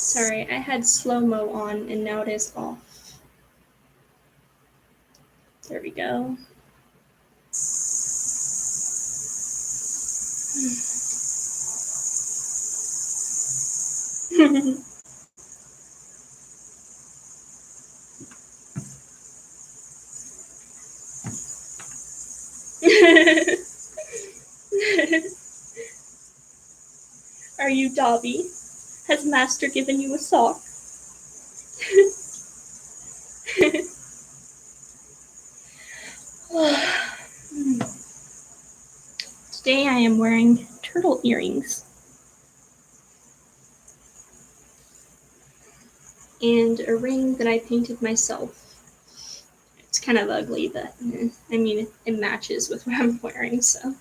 Sorry, I had slow-mo on and now it is off. There we go. Are you Dobby? Has Master given you a sock? Today I am wearing turtle earrings. And a ring that I painted myself. It's kind of ugly, but I mean, it matches with what I'm wearing, so.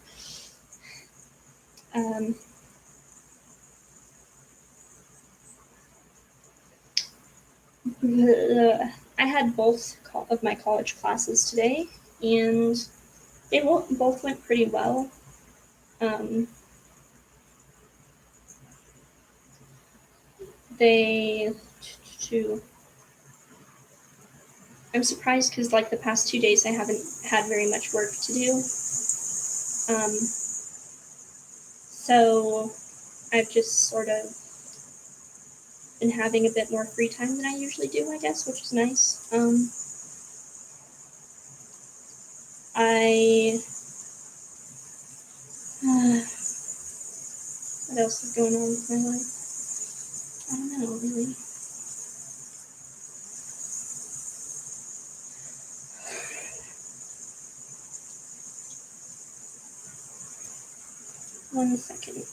I had both of my college classes today, and they both went pretty well. I'm surprised because the past 2 days I haven't had very much work to do. So I've just sort of been having a bit more free time than I usually do, I guess, which is nice. What else is going on with my life? I don't know, really. One second.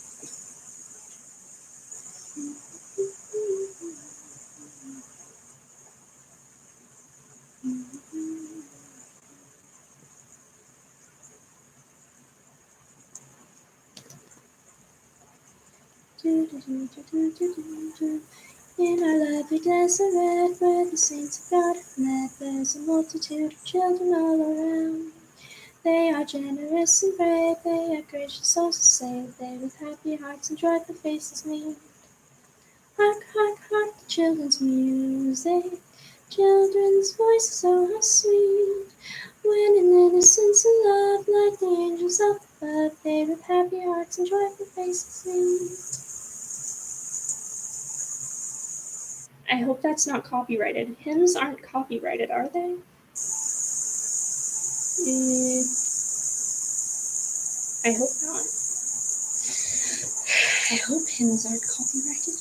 In our lovely Deseret, where the saints of God have met, there's a multitude of children all around. They are generous and brave, they are gracious souls to save, they with happy hearts and joyful faces meet. Hark, hark, hark, the children's music, children's voices, oh how sweet. When in innocence and love, like the angels up above, they with happy hearts and joyful faces meet. I hope that's not copyrighted. Hymns aren't copyrighted, are they? I hope not. I hope hymns aren't copyrighted.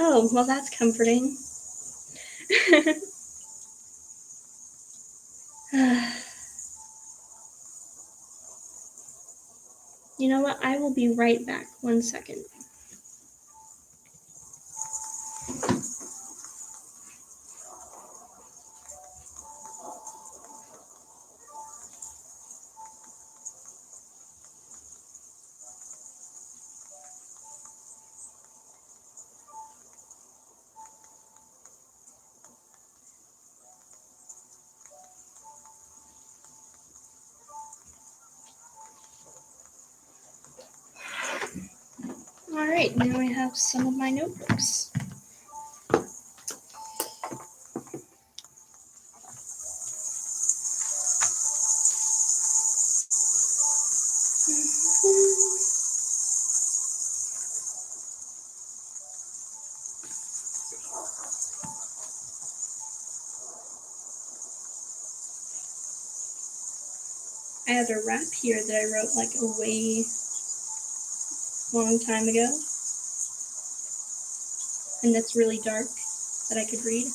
Oh, well, that's comforting. You know what? I will be right back. 1 second. Alright, now I have some of my notebooks. I have a rap here that I wrote like a way long time ago. And that's really dark that I could read.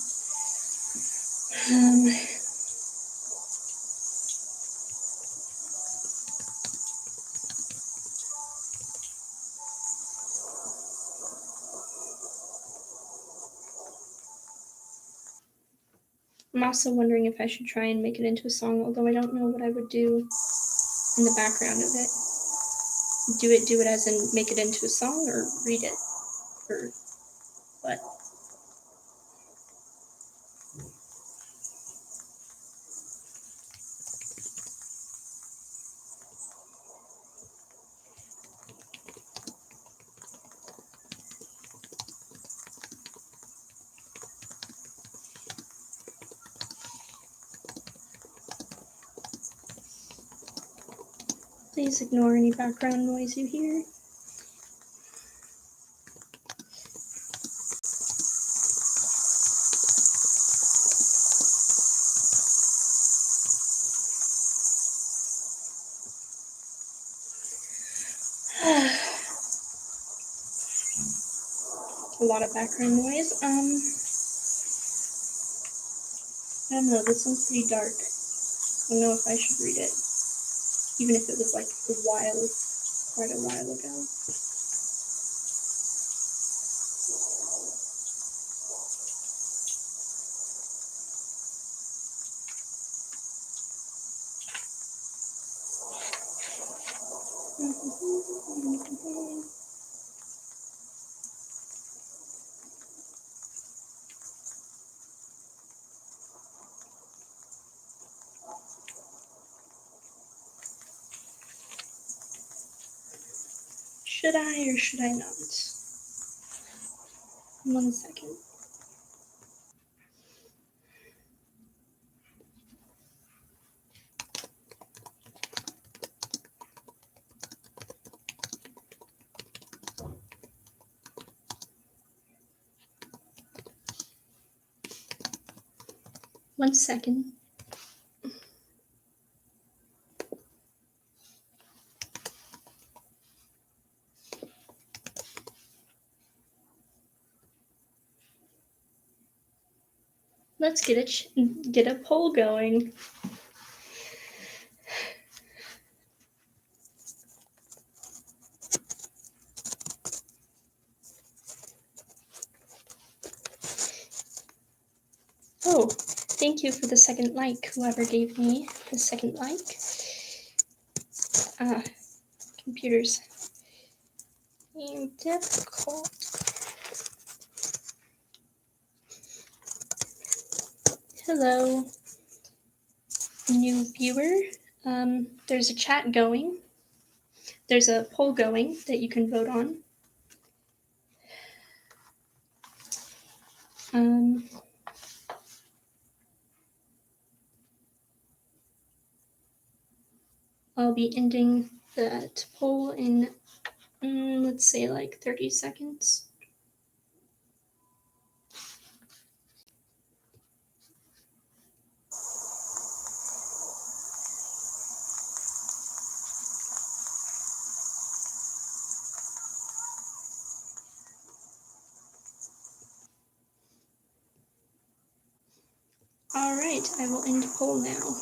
I'm also wondering if I should try and make it into a song, although I don't know what I would do in the background of it. Do it as in make it into a song, or read it, or what? Please ignore any background noise you hear. A lot of background noise. I don't know, this one's pretty dark. I don't know if I should read it, even if it was like quite a while ago. Should I or should I not? 1 second. One second. Let's get a poll going. Thank you for the second like, whoever gave me the second like. Computers being difficult. Hello, new viewer. There's a chat going. There's a poll going that you can vote on. I'll be ending that poll in, let's say, like 30 seconds. Alright, I will end the poll now.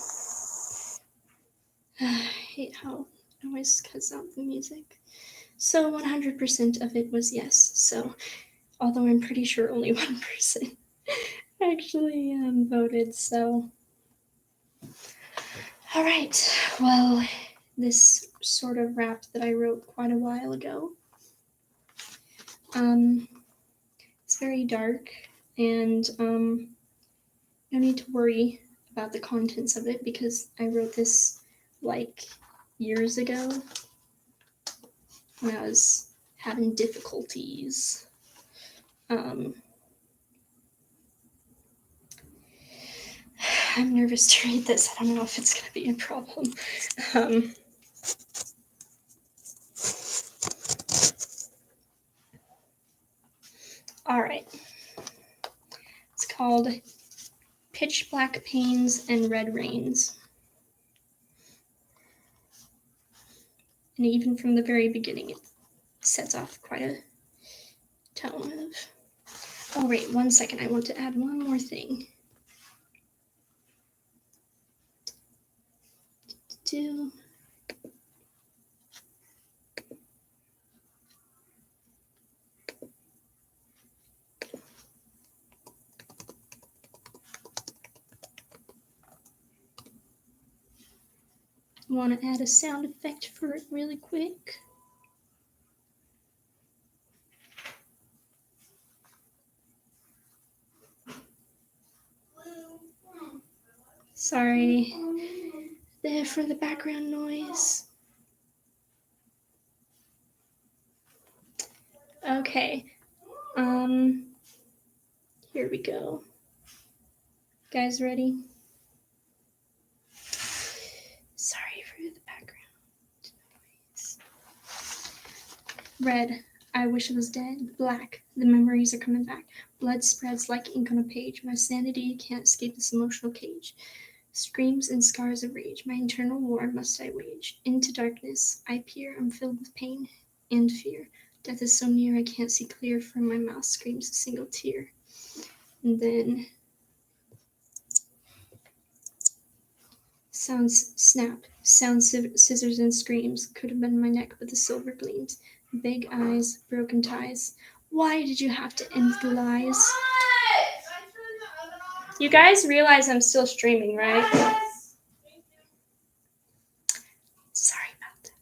I hate how it always cuts out the music. So 100% of it was yes. So, although I'm pretty sure only one person actually voted, so. Alright, well, this sort of rap that I wrote quite a while ago. It's very dark, and no need to worry about the contents of it because I wrote this like years ago when I was having difficulties. I'm nervous to read this. I don't know if it's going to be a problem. All right. It's called Pitch Black Pains and Red Rains. And even from the very beginning, it sets off quite a tone of... Oh, wait, 1 second. I want to add one more thing. I want to add a sound effect for it really quick. Sorry there for the background noise. Okay, here we go. Guys ready? Sorry for the background noise. Red, I wish it was dead. Black, the memories are coming back. Blood spreads like ink on a page. My sanity can't escape this emotional cage. Screams and scars of rage, my internal war must I wage. Into darkness I peer, I'm filled with pain and fear. Death is so near I can't see clear, from my mouth screams a single tear. And then sounds snap, sounds scissors and screams. Could have been my neck with the silver gleams. Big eyes, broken ties. Why did you have to end the lies? You guys realize I'm still streaming, right? Sorry about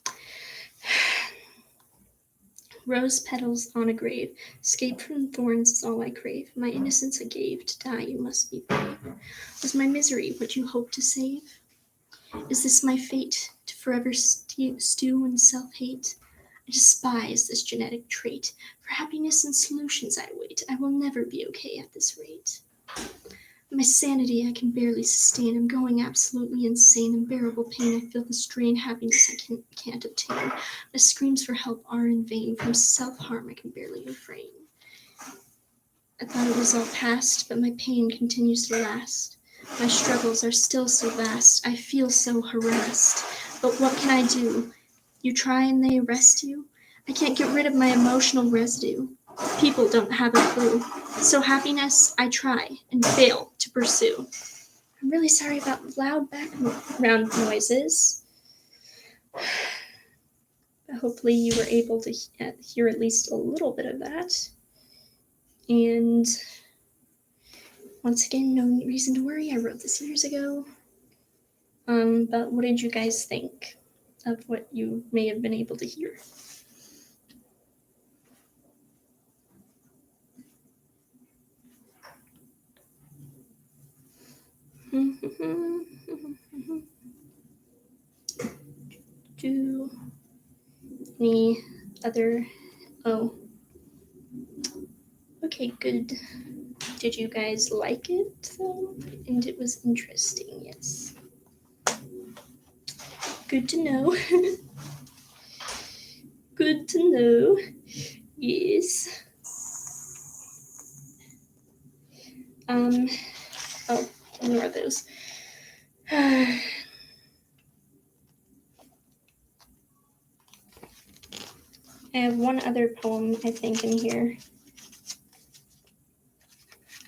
that. Rose petals on a grave. Escape from thorns is all I crave. My innocence I gave. To die you must be brave. Was my misery what you hoped to save? Is this my fate? To forever stew in self-hate? I despise this genetic trait. For happiness and solutions I wait. I will never be okay at this rate. My sanity I can barely sustain. I'm going absolutely insane. Unbearable pain. I feel the strain. Happiness I can't obtain. My screams for help are in vain. From self-harm I can barely refrain. I thought it was all past, but my pain continues to last. My struggles are still so vast. I feel so harassed. But what can I do? You try and they arrest you? I can't get rid of my emotional residue. People don't have a clue. So happiness, I try and fail to pursue. I'm really sorry about loud background noises. Hopefully you were able to hear at least a little bit of that. And Once again, no reason to worry. I wrote this years ago. But what did you guys think of what you may have been able to hear? Do any other? Oh, okay, good. Did you guys like it though? And it was interesting, yes. Good to know. Good to know. Yes. Oh, ignore those. I have one other poem, I think, in here.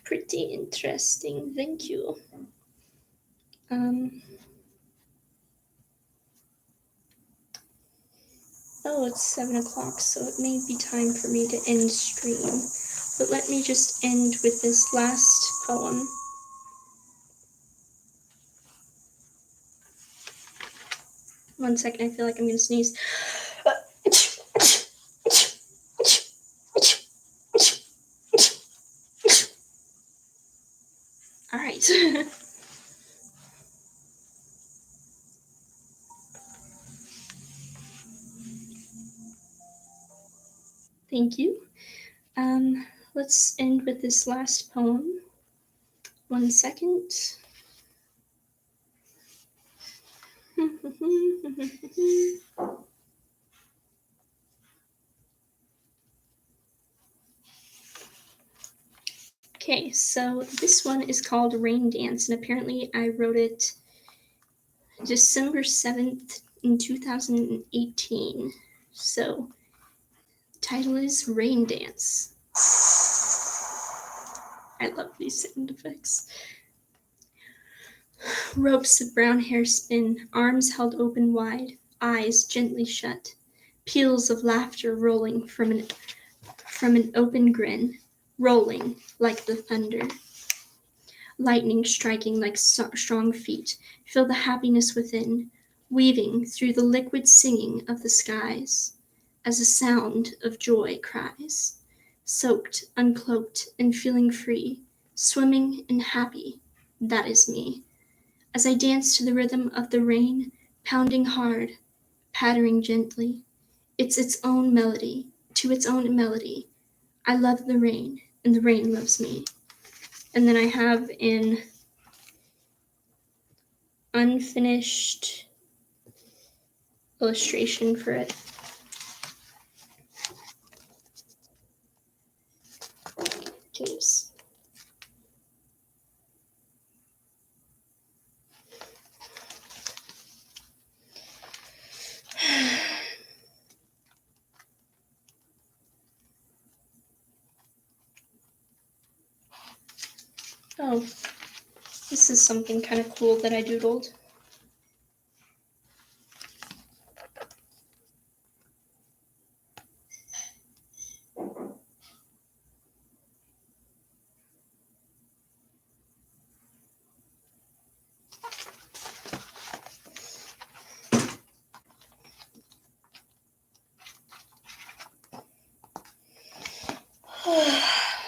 Pretty interesting, thank you. Oh, it's 7 o'clock, so it may be time for me to end stream. But let me just end with this last poem. One second, I feel like I'm gonna sneeze. All right. Thank you. Let's end with this last poem. 1 second. Okay, so this one is called Rain Dance, and apparently I wrote it December 7th in 2018. So, the title is Rain Dance. I love these sound effects. Ropes of brown hair spin, arms held open wide, eyes gently shut, peals of laughter rolling from an open grin, rolling like the thunder. Lightning striking like strong feet, feel the happiness within, weaving through the liquid singing of the skies, as a sound of joy cries, soaked, uncloaked, and feeling free, swimming and happy, that is me. As I dance to the rhythm of the rain, pounding hard, pattering gently, it's its own melody, to its own melody. I love the rain, and the rain loves me. And then I have in unfinished illustration for it. Jeez. Oh, this is something kind of cool that I doodled.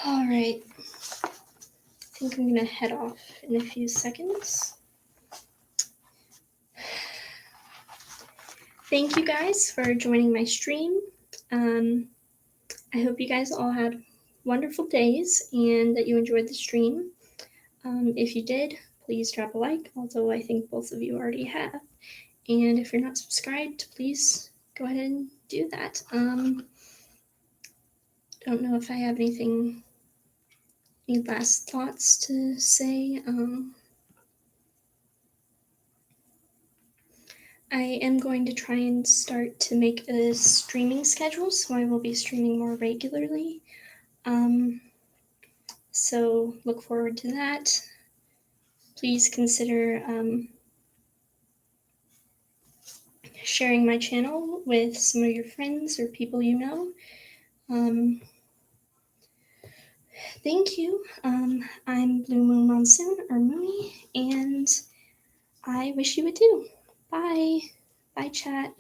All right. I think I'm gonna head off in a few seconds. Thank you guys for joining my stream. I hope you guys all had wonderful days and that you enjoyed the stream. If you did, please drop a like, although I think both of you already have. And if you're not subscribed, please go ahead and do that. Don't know if I have any last thoughts to say. I am going to try and start to make a streaming schedule, so I will be streaming more regularly. So look forward to that. Please consider sharing my channel with some of your friends or people you know. thank you. I'm Blue Moon Monsoon, or Moony, and I wish you would do. Bye. Bye, chat.